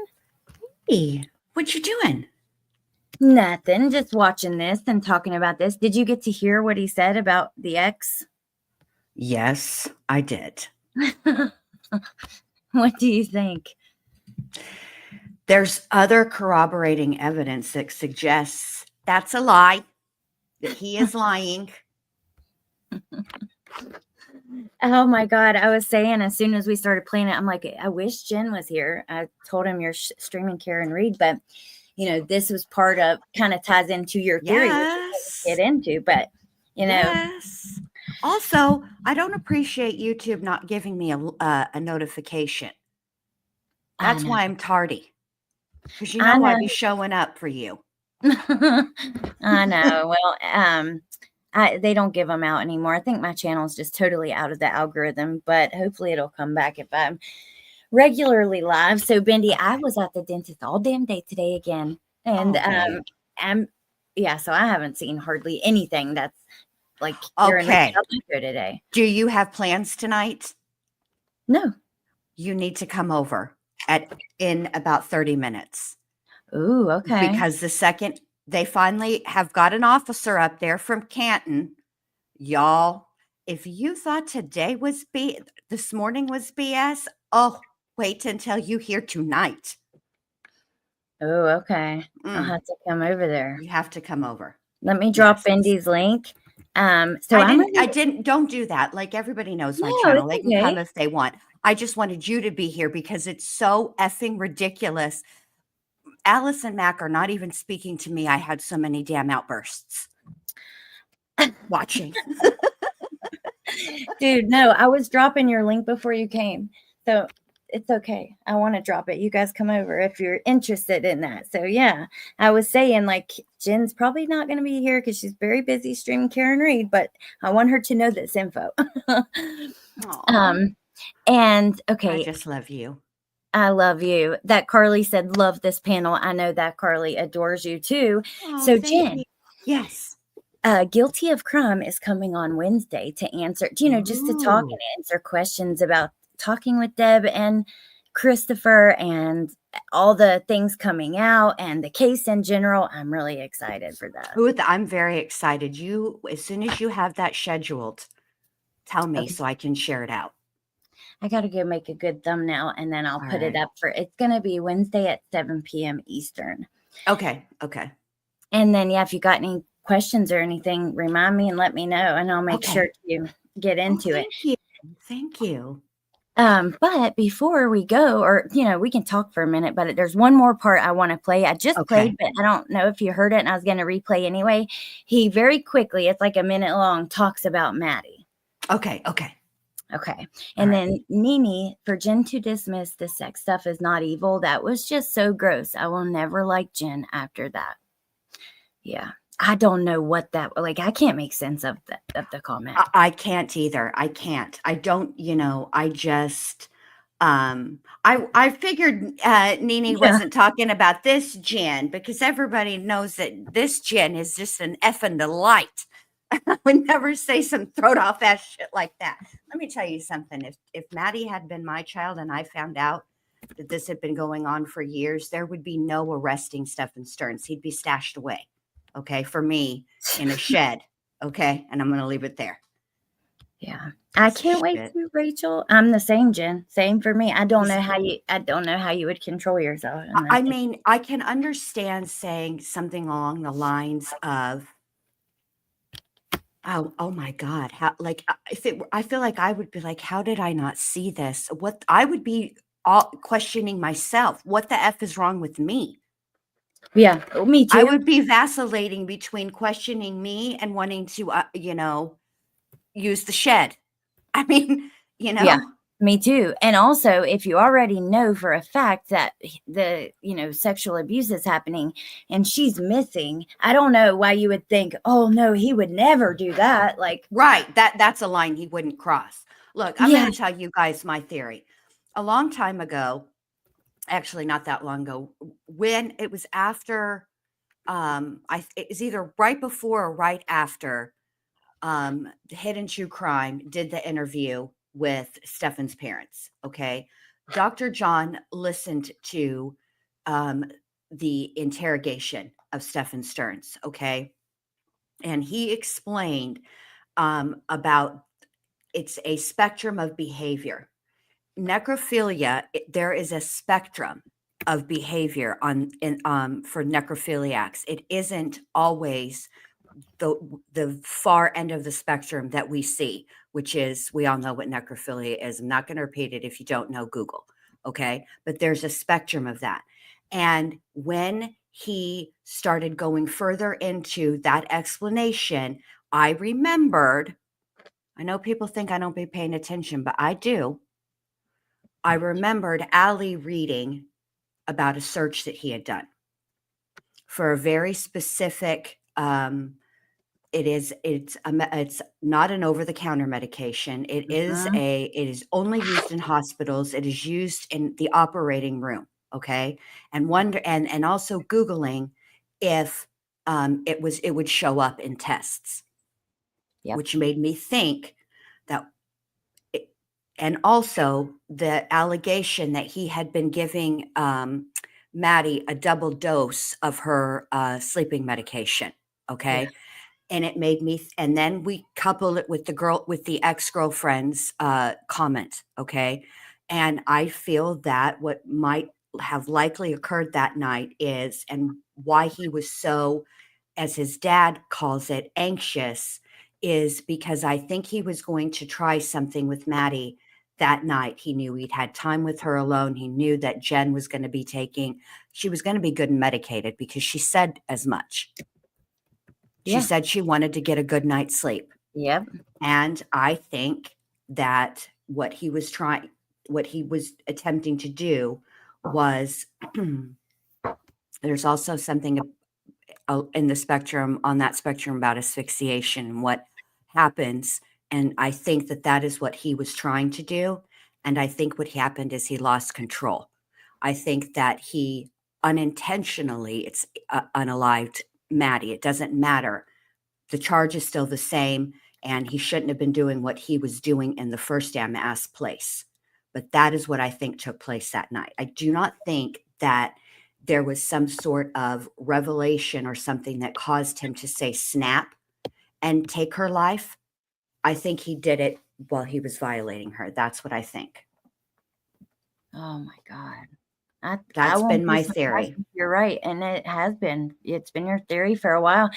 Hey, what you doing? Nothing. Just watching this and talking about this. Did you get to hear what he said about the ex? Yes, I did. What do you think? There's other corroborating evidence that suggests that's a lie, that he is lying. Oh my God. I was saying, as soon as we started playing it, I'm like, I wish Jen was here. I told him you're streaming Karen Reed, but this was part of, kind of ties into your theory. Yes. Get into, but Yes. Also, I don't appreciate YouTube not giving me a notification. That's why I'm tardy. Because I'd be showing up for you. I know. Well, they don't give them out anymore. I think my channel is just totally out of the algorithm, but hopefully it'll come back if I'm regularly live. So Bendy, I was at the dentist all damn day today again. And so I haven't seen hardly anything that's like okay today. Do you have plans tonight? No. You need to come over in about 30 minutes. Ooh, okay. Because the second they finally have got an officer up there from Canton, y'all, if you thought today was this morning was BS, oh, wait until you hear tonight. Oh, okay. I'll Mm, have to come over there. you have to come over. Let me drop Yes. Indy's link. So I didn't, don't do that. Like everybody knows my No, channel. it's They can come okay. if they want. I just wanted you to be here because it's so effing ridiculous. Alice and Mac are not even speaking to me. I had so many damn outbursts watching. Dude, no, I was dropping your link before you came. So it's okay. I want to drop it. You guys come over if you're interested in that. So yeah, I was saying like Jen's probably not going to be here because she's very busy streaming Karen Reed, but I want her to know this info. Aw, And I okay, just love you. I love you. That Carly said, love this panel. I know that Carly adores you too. Oh, So thank Jen, you. Yes. Guilty of Crime is coming on Wednesday to answer, just to talk Ooh. and answer questions about talking with Deb and Christopher and all the things coming out and the case in general. I'm really excited for that. Ooh, I'm very excited. You, as soon as you have that scheduled, tell me Okay. so I can share it out. I got to go make a good thumbnail and then I'll All put it right. up it's going to be Wednesday at 7 p.m. Eastern. Okay. Okay. And then, yeah, if you got any questions or anything, remind me and let me know, and I'll make Okay. sure to get into it. Thank you. Thank you. But before we go, or we can talk for a minute, but there's one more part I want to play. I just played, but I don't know if you heard it, and I was going to replay anyway. He very quickly, it's like a minute long, talks about Maddie. Okay. Okay. Okay. And then Nene, for Jen to dismiss the sex stuff is not evil. That was just so gross. I will never like Jen after that. Yeah. I don't know what that I can't make sense of the comment. I can't either. I can't. I don't, I just I figured Nene wasn't talking about this Jen because everybody knows that this Jen is just an effing delight. I would never say some throat off ass shit like that. Let me tell you something. If Maddie had been my child and I found out that this had been going on for years, there would be no arresting Stephan Stearns. He'd be stashed away. Okay, for me in a shed. Okay, and I'm going to leave it there. Yeah, I can't wait to, Rachel. I'm the same, Jen. Same for me. I don't know how you would control yourself. I mean, I can understand saying something along the lines of, oh my God, how, like, I feel like I would be like, how did I not see this? What I would be all questioning myself. What the F is wrong with me? Yeah, me too. I would be vacillating between questioning me and wanting to, use the shed. I mean, Yeah, me too. And also, if you already know for a fact that the, sexual abuse is happening and she's missing, I don't know why you would think, oh no, he would never do that. Like, right. That's a line he wouldn't cross. Look, I'm going to tell you guys my theory. A long time ago, actually not that long ago, when it was after, it was either right before or right after Hidden True Crime did the interview with Stephan's parents. Okay. Dr. John listened to the interrogation of Stephan Stearns. Okay. And he explained about it's a spectrum of behavior. Necrophilia, there is a spectrum of behavior for necrophiliacs. It isn't always the far end of the spectrum that we see, which is, we all know what necrophilia is. I'm not going to repeat it. If you don't know, Google. Okay. But there's a spectrum of that. And when he started going further into that explanation, I remembered, I know people think I don't be paying attention, but I do. I remembered Ali reading about a search that he had done for a very specific, it's not an over-the-counter medication. It is only used in hospitals. It is used in the operating room. Okay. And and also Googling if it would show up in tests, which made me think that, and also the allegation that he had been giving Maddie a double dose of her sleeping medication. Okay. Yeah. And it made me, and then we coupled it with the ex-girlfriend's comment. Okay. And I feel that what might have likely occurred that night is, and why he was so, as his dad calls it, anxious, is because I think he was going to try something with Maddie that night. He knew he'd had time with her alone. He knew that Jen was going to be she was going to be good and medicated, because she said as much. She said she wanted to get a good night's sleep. Yep. And I think that what he was attempting to do was there's also something in the spectrum, on that spectrum, about asphyxiation and what happens. And I think that is what he was trying to do. And I think what happened is he lost control. I think that he unintentionally, it's unalived Maddie. It doesn't matter. The charge is still the same, and he shouldn't have been doing what he was doing in the first damn ass place. But that is what I think took place that night. I do not think that there was some sort of revelation or something that caused him to say snap and take her life. I think he did it while he was violating her. That's what I think. Oh my God. That's been my theory. You're right. And it's been your theory for a while.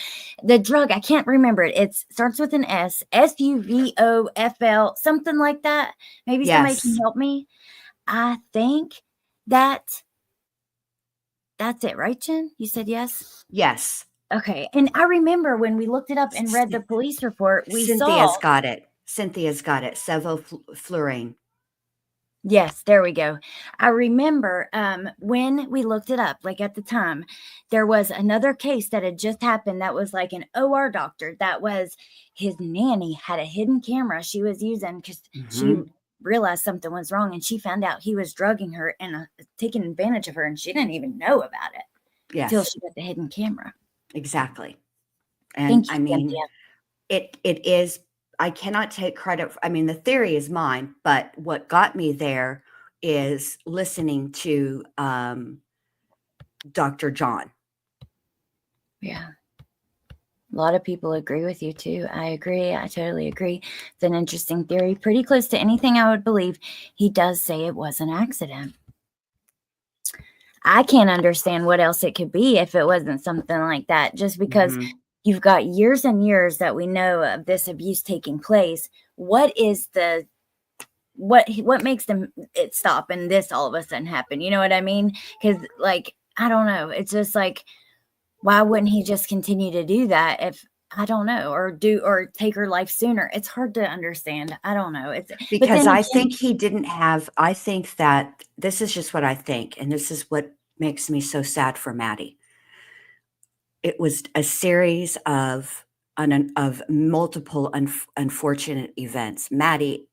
The drug, I can't remember it. It starts with an S, SUVOFL, something like that. Maybe somebody can help me. I think that's it, right, Jen? You said yes? Yes. Okay. And I remember when we looked it up and read the police report, Cynthia's got it. Sevoflurane. Yes, there we go. I remember when we looked it up, like at the time, there was another case that had just happened that was like an OR doctor. That was his nanny had a hidden camera she was using because she realized something was wrong, and she found out he was drugging her and taking advantage of her, and she didn't even know about it until she got the hidden camera. Exactly. And I mean, it is, I cannot take credit. I mean, the theory is mine, but what got me there is listening to Dr. John. Yeah. A lot of people agree with you too. I agree. I totally agree. It's an interesting theory. Pretty close to anything I would believe. He does say it was an accident. I can't understand what else it could be if it wasn't something like that, just because you've got years and years that we know of this abuse taking place. What makes it stop and this all of a sudden happen? You know what I mean? Because like, I don't know. It's just like, why wouldn't he just continue to do that if, I don't know, or take her life sooner? It's hard to understand. I don't know. It's because I think he didn't have, I think that this is just what I think. And this is what makes me so sad for Maddie. It was a series of multiple unfortunate events. Maddie,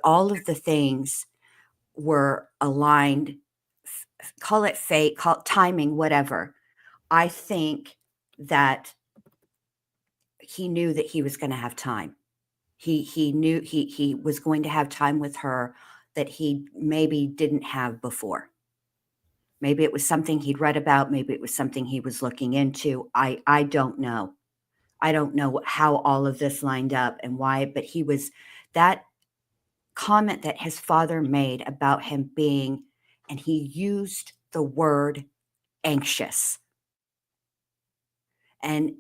all of the things were aligned, call it fate, call it timing, whatever. I think that he knew that he was going to have time. He knew he was going to have time with her that he maybe didn't have before. Maybe it was something he'd read about. Maybe it was something he was looking into. I don't know. I don't know how all of this lined up and why, but he was, that comment that his father made about him being, and he used the word anxious. And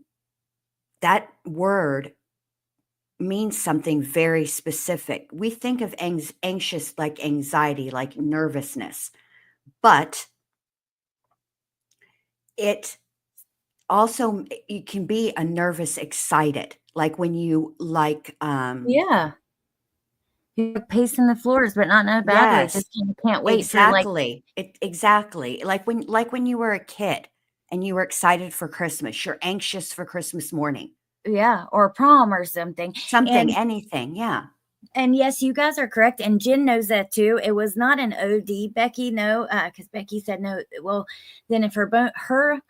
that word means something very specific. We think of anxious like anxiety, like nervousness, but it also, you can be a nervous excited, like when you yeah, you're pacing the floors, but not in a bad way. Just can't wait exactly exactly like when you were a kid and you were excited for Christmas, you're anxious for Christmas morning. Yeah, or prom or something. Anything. Yeah. And yes, you guys are correct. And Jen knows that too. It was not an OD, Becky. No, because Becky said no. Well, then if her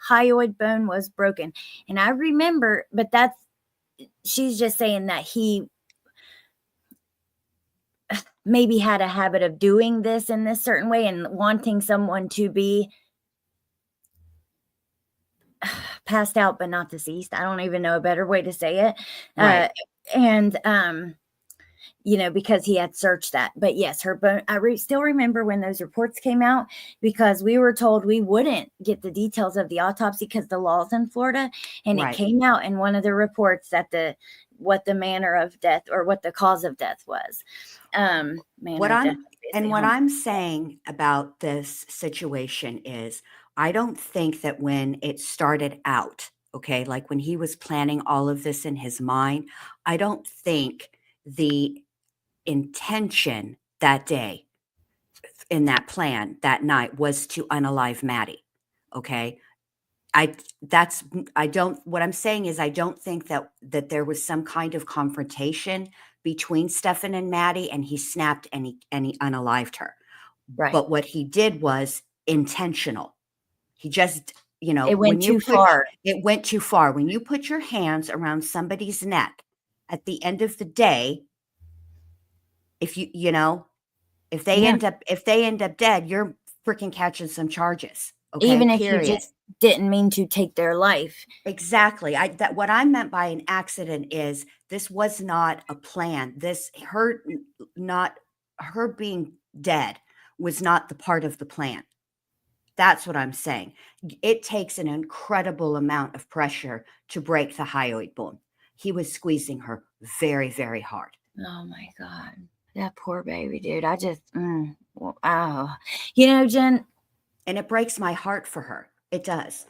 hyoid bone was broken, and I remember, but she's just saying that he maybe had a habit of doing this in this certain way and wanting someone to be passed out but not deceased. I don't even know a better way to say it. Right. because he had searched that. But yes, her bone, still remember when those reports came out, because we were told we wouldn't get the details of the autopsy because the law's in Florida. And Right. it came out in one of the reports that what the manner of death, or what the cause of death was. What I'm saying about this situation is, I don't think that when it started out, okay, like when he was planning all of this in his mind, I don't think the intention that day in that plan that night was to unalive Maddie. Okay. What I'm saying is, I don't think that there was some kind of confrontation between Stephan and Maddie, and he snapped and he unalived her. Right. But what he did was intentional. He just, it went too far. It went too far. When you put your hands around somebody's neck, at the end of the day, if if they end up dead, you're freaking catching some charges. Okay. Even if you just didn't mean to take their life. Exactly. What I meant by an accident is, this was not a plan. Her being dead was not the part of the plan. That's what I'm saying. It takes an incredible amount of pressure to break the hyoid bone. He was squeezing her very, very hard. Oh my God. That poor baby, dude. I just, Jen. And it breaks my heart for her. It does.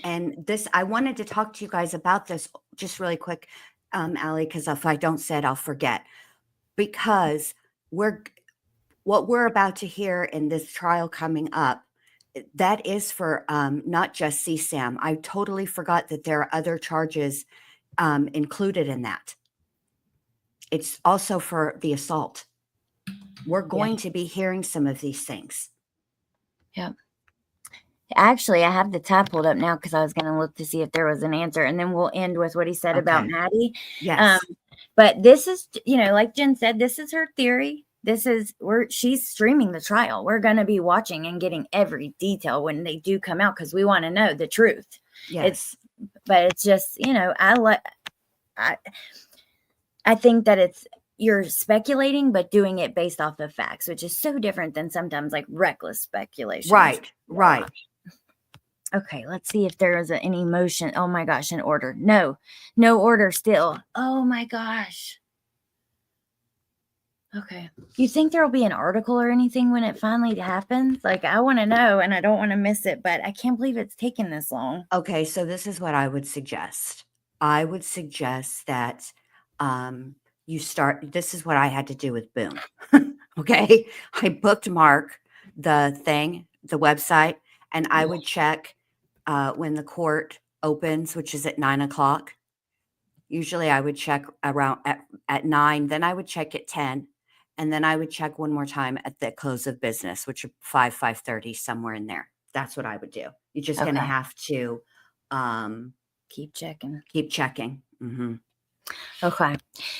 And this, I wanted to talk to you guys about this just really quick, Allie, because if I don't say it, I'll forget. Because what we're about to hear in this trial coming up, that is for not just CSAM. I totally forgot that there are other charges included in that. It's also for the assault. We're going to be hearing some of these things. Yep. Actually, I have the tab pulled up now because I was going to look to see if there was an answer, and then we'll end with what he said about Maddie. Yes. But this is, like Jen said, this is her theory. She's streaming the trial. We're going to be watching and getting every detail when they do come out, because we want to know the truth. Yes. But it's just, I think that you're speculating, but doing it based off of facts, which is so different than sometimes like reckless speculation. Right. Okay, let's see if there is any motion. Oh my gosh, an order. No order still. Oh my gosh. Okay. You think there will be an article or anything when it finally happens? Like, I want to know, and I don't want to miss it, but I can't believe it's taken this long. Okay, so this is what I would suggest. I would suggest that this is what I had to do with Boom. Okay. I bookmark the website, and I would check when the court opens, which is at 9:00. Usually I would check around at 9, then I would check at 10, and then I would check one more time at the close of business, which are 5:30, somewhere in there. That's what I would do. You're just going to have to keep checking. Mm-hmm. Okay.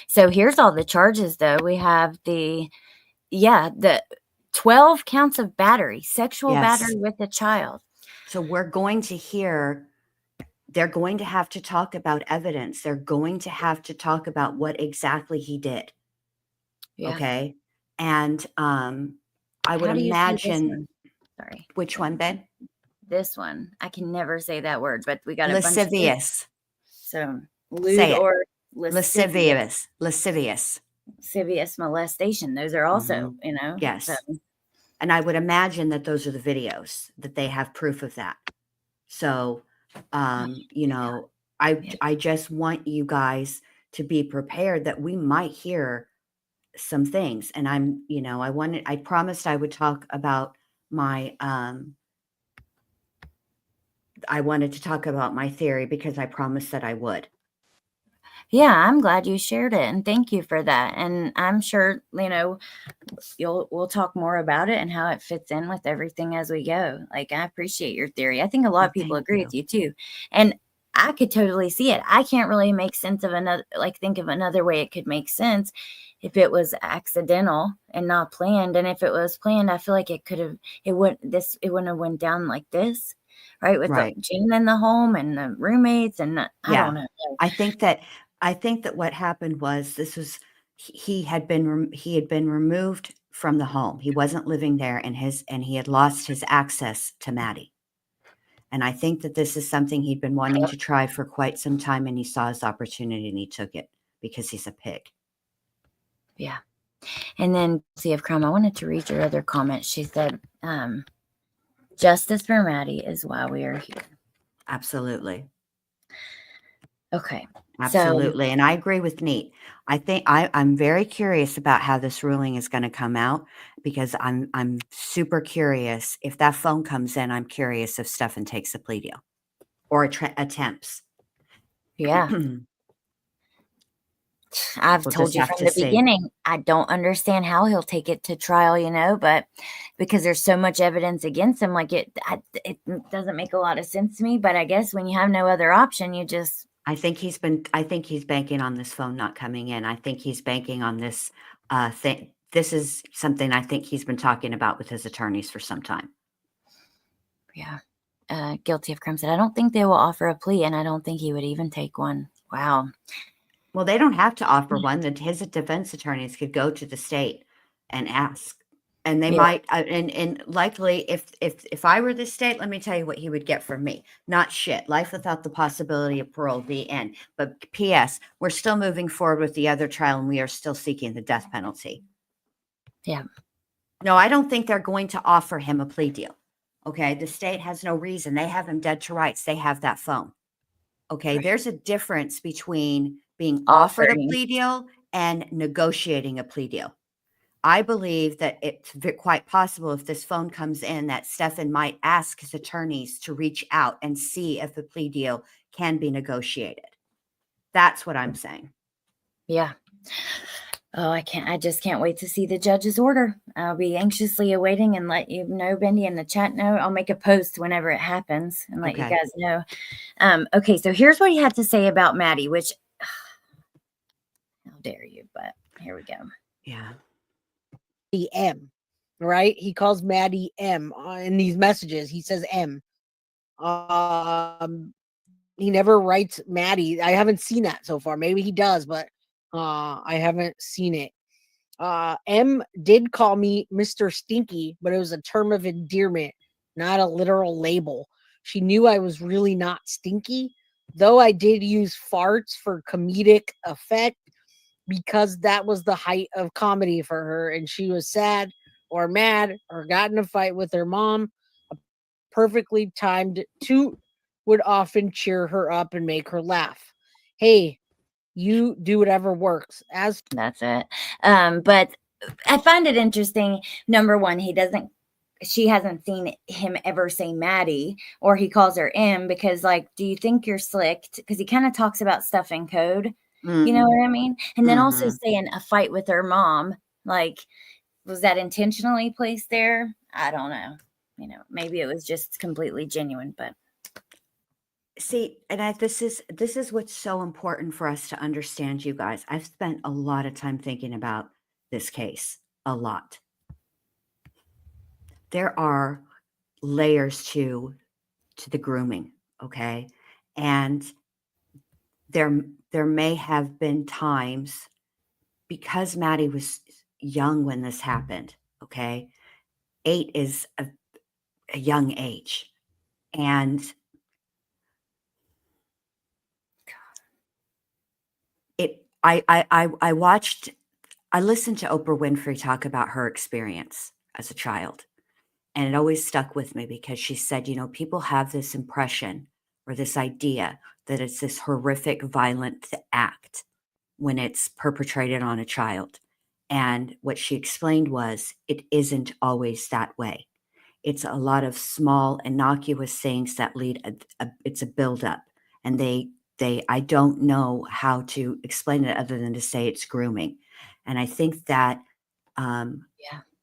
So here's all the charges, though. We have the 12 counts of battery, sexual battery with a child. So we're going to hear, they're going to have to talk about evidence. They're going to have to talk about what exactly he did. Yeah. Okay. And I would imagine. Sorry. Which one, Ben? This one. I can never say that word, but we got lascivious. So lewd or lascivious. Lascivious molestation. Those are also, Yes. So. And I would imagine that those are the videos, that they have proof of that. So, I just want you guys to be prepared that we might hear some things. And I promised I would talk about my, I wanted to talk about my theory because I promised that I would. Yeah, I'm glad you shared it, and thank you for that. And I'm sure, we'll talk more about it and how it fits in with everything as we go. Like, I appreciate your theory. I think a lot of people agree with you too. And I could totally see it. I can't really make sense of think of another way it could make sense if it was accidental and not planned. And if it was planned, I feel like it wouldn't have went down like this. Right. With the Jen in the home and the roommates. And I don't know. I think that what happened was he had been removed from the home. He wasn't living there, and he had lost his access to Maddie. And I think that this is something he'd been wanting to try for quite some time, and he saw his opportunity and he took it because he's a pig. Yeah. And then, see if crime, I wanted to read your other comment. She said, justice for Maddie is why we are here. Absolutely. Okay. Absolutely. So, and I agree with Neat. I think I'm very curious about how this ruling is going to come out, because I'm super curious. If that phone comes in, I'm curious if Stephan takes a plea deal or attempts. yeah. I've We'll told just you have from to the see. beginning, I don't understand how he'll take it to trial, but because there's so much evidence against him, like it doesn't make a lot of sense to me. But I guess when you have no other option, you just. I think he's banking on this phone not coming in. I think he's banking on this thing. This is something I think he's been talking about with his attorneys for some time. Yeah. Guilty of crime said, I don't think they will offer a plea, and I don't think he would even take one. Wow. Well, they don't have to offer one. That his defense attorneys could go to the state and ask, and they might. And likely, if I were the state, let me tell you what he would get from me. Not shit. Life without the possibility of parole. The end. But P.S. We're still moving forward with the other trial, and we are still seeking the death penalty. Yeah. No, I don't think they're going to offer him a plea deal. Okay, the state has no reason. They have him dead to rights. They have that phone. Okay, Right. there's a difference between being offered a Offering. plea deal and negotiating a plea deal. I believe that it's quite possible, if this phone comes in, that Stephan might ask his attorneys to reach out and see if a plea deal can be negotiated. That's what I'm saying. Yeah. Oh, I just can't wait to see the judge's order. I'll be anxiously awaiting and let you know, Bendy, in the chat know. I'll make a post whenever it happens and let you guys know. Okay, so here's what he had to say about Maddie, which, how dare you, but here we go. Yeah. M, right? He calls Maddie M in these messages. He says M. He never writes Maddie. I haven't seen that so far. Maybe he does, but I haven't seen it. M did call me Mr. Stinky, but it was a term of endearment, not a literal label. She knew I was really not stinky, though I did use farts for comedic effect, because that was the height of comedy for her, and she was sad or mad or got in a fight with her mom. A perfectly timed toot would often cheer her up and make her laugh. Hey, you do whatever works. That's it. But I find it interesting. Number one, she hasn't seen him ever say Maddie, or he calls her M, because, like, do you think you're slicked? Because he kind of talks about stuff in code. You know what I mean? And then also saying a fight with her mom, like, was that intentionally placed there? I don't know. Maybe it was just completely genuine, but. See, and this is what's so important for us to understand, you guys. I've spent a lot of time thinking about this case, a lot. There are layers to the grooming, okay? And there may have been times, because Maddie was young when this happened, okay? 8 is a young age. And I listened to Oprah Winfrey talk about her experience as a child. And it always stuck with me, because she said, people have this impression or this idea that it's this horrific, violent act when it's perpetrated on a child. And what she explained was, it isn't always that way. It's a lot of small, innocuous things that lead, it's a buildup. And I don't know how to explain it other than to say it's grooming. And I think that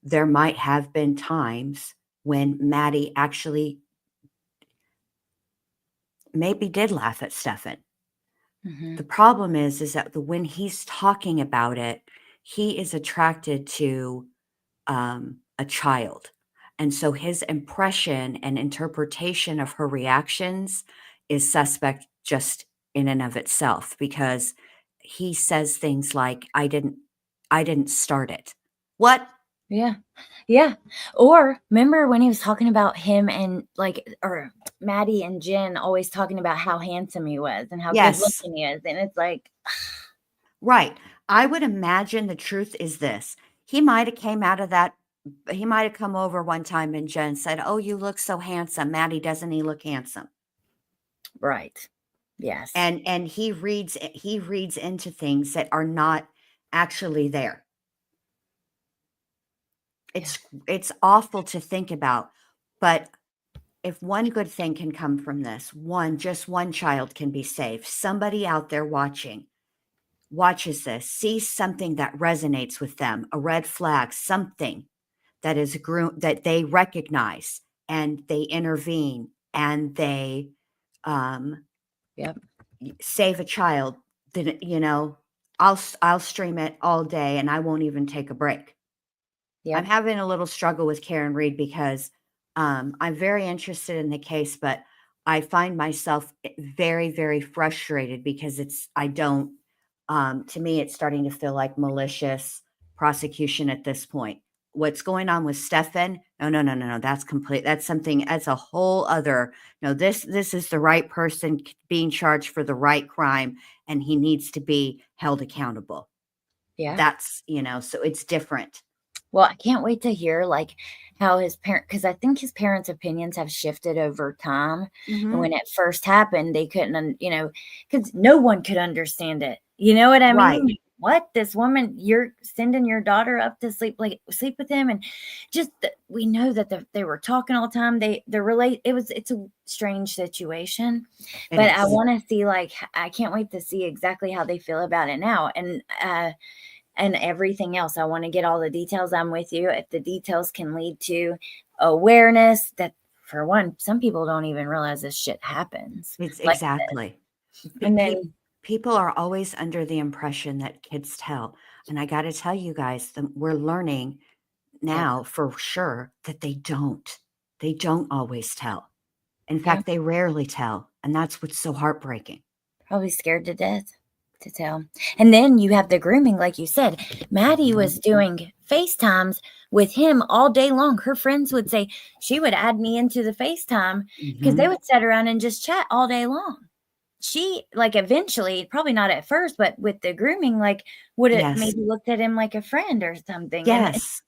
there might have been times when Maddie actually maybe did laugh at Stephan. The problem is that when he's talking about it, he is attracted to a child. And so his impression and interpretation of her reactions is suspect just in and of itself, because he says things like, I didn't I didn't start it. What? Yeah. Yeah. Or remember when he was talking about him and or Maddie and Jen always talking about how handsome he was and how good looking he is. And it's like, right. I would imagine the truth is this. He might have came out of that. He might have come over one time and Jen said, "Oh, you look so handsome. Maddie, doesn't he look handsome?" right. Yes. And he reads into things that are not actually there. It's awful to think about, but if one good thing can come from this, just one child can be saved. Somebody out there watches this, sees something that resonates with them, a red flag, something that is that they recognize, and they intervene, and they save a child. Then I'll stream it all day and I won't even take a break. I'm having a little struggle with Karen Reed because I'm very interested in the case, but I find myself very, very frustrated because to me, it's starting to feel like malicious prosecution at this point. What's going on with Stephan? No. That's a whole other, no, this is the right person being charged for the right crime, and he needs to be held accountable. Yeah. That's, so it's different. Well, I can't wait to hear how his because I think his parents' opinions have shifted over time. Mm-hmm. And when it first happened, they couldn't, because no one could understand it. You know what I mean? What, this woman, you're sending your daughter up to sleep with him, and just we know that they were talking all the time. It's a strange situation, but I want to see I can't wait to see exactly how they feel about it now, and everything else. I want to get all the details. I'm with you. If the details can lead to awareness that, for one, some people don't even realize this shit happens. It's exactly. And then people are always under the impression that kids tell. And I got to tell you guys, we're learning now for sure that they don't. They don't always tell. In fact, they rarely tell. And that's what's so heartbreaking. Probably scared to death to tell. And then you have the grooming, like you said. Maddie was doing FaceTimes with him all day long. Her friends would say, she would add me into the FaceTime because they would sit around and just chat all day long. She eventually, probably not at first, but with the grooming, would it maybe looked at him like a friend or something. Yes.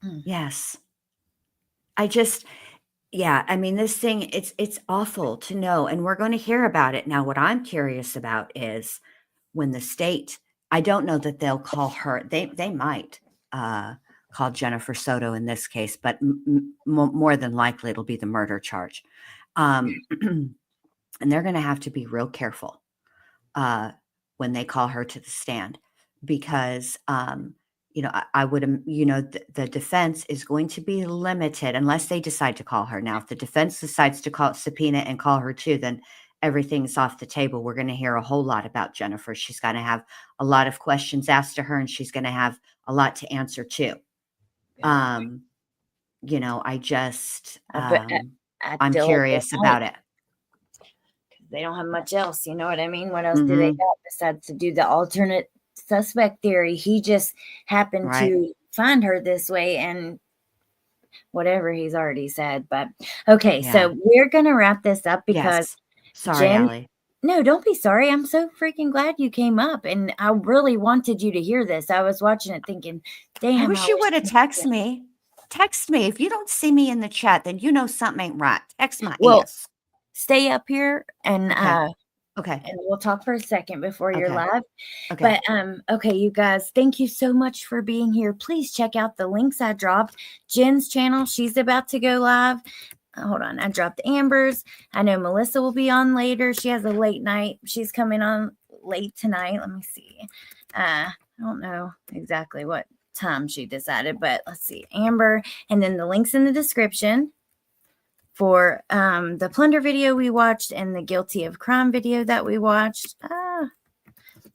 Yes. I mean, this thing, it's awful to know. And we're going to hear about it. Now, what I'm curious about is when the state, I don't know that they'll call her, they might call Jennifer Soto in this case, but more than likely it'll be the murder charge. And they're going to have to be real careful when they call her to the stand, because, I would, the defense is going to be limited unless they decide to call her. Now, if the defense decides to subpoena and call her too, then everything's off the table. We're going to hear a whole lot about Jennifer. She's going to have a lot of questions asked to her, and she's going to have a lot to answer too. I'm curious about it. They don't have much else. You know what I mean? What else do they got besides to do the alternate suspect theory? He just happened to find her this way, and whatever he's already said. But okay, so we're going to wrap this up because sorry, Allie. No, don't be sorry. I'm so freaking glad you came up, and I really wanted you to hear this. I was watching it thinking, damn. I wish you would have texted me. Text me. If you don't see me in the chat, then you know something ain't right. Text my ass. Stay up here and okay. And we'll talk for a second before you're live. Okay. But okay, you guys, thank you so much for being here. Please check out the links I dropped. Jen's channel, she's about to go live. Hold on, I dropped Amber's. I know Melissa will be on later. She has a late night. She's coming on late tonight. Let me see. I don't know exactly what time she decided, but let's see. Amber, and then the links in the description for the plunder video we watched and the guilty of crime video that we watched.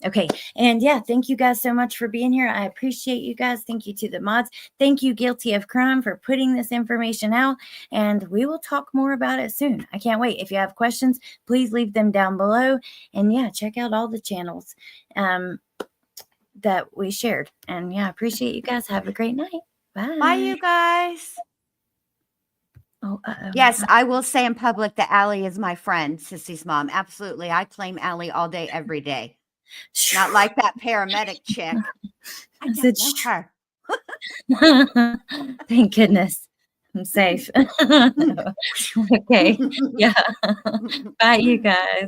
Okay. And yeah, thank you guys so much for being here. I appreciate you guys. Thank you to the mods. Thank you, Guilty of Crime, for putting this information out. And we will talk more about it soon. I can't wait. If you have questions, please leave them down below. And yeah, check out all the channels. that we shared. And yeah, I appreciate you guys. Have a great night. Bye. Bye, you guys. Oh, yes, I will say in public that Allie is my friend, Sissy's mom. Absolutely. I claim Allie all day, every day. Not like that paramedic chick. I don't know her. Thank goodness. I'm safe. Okay. Yeah. Bye, you guys.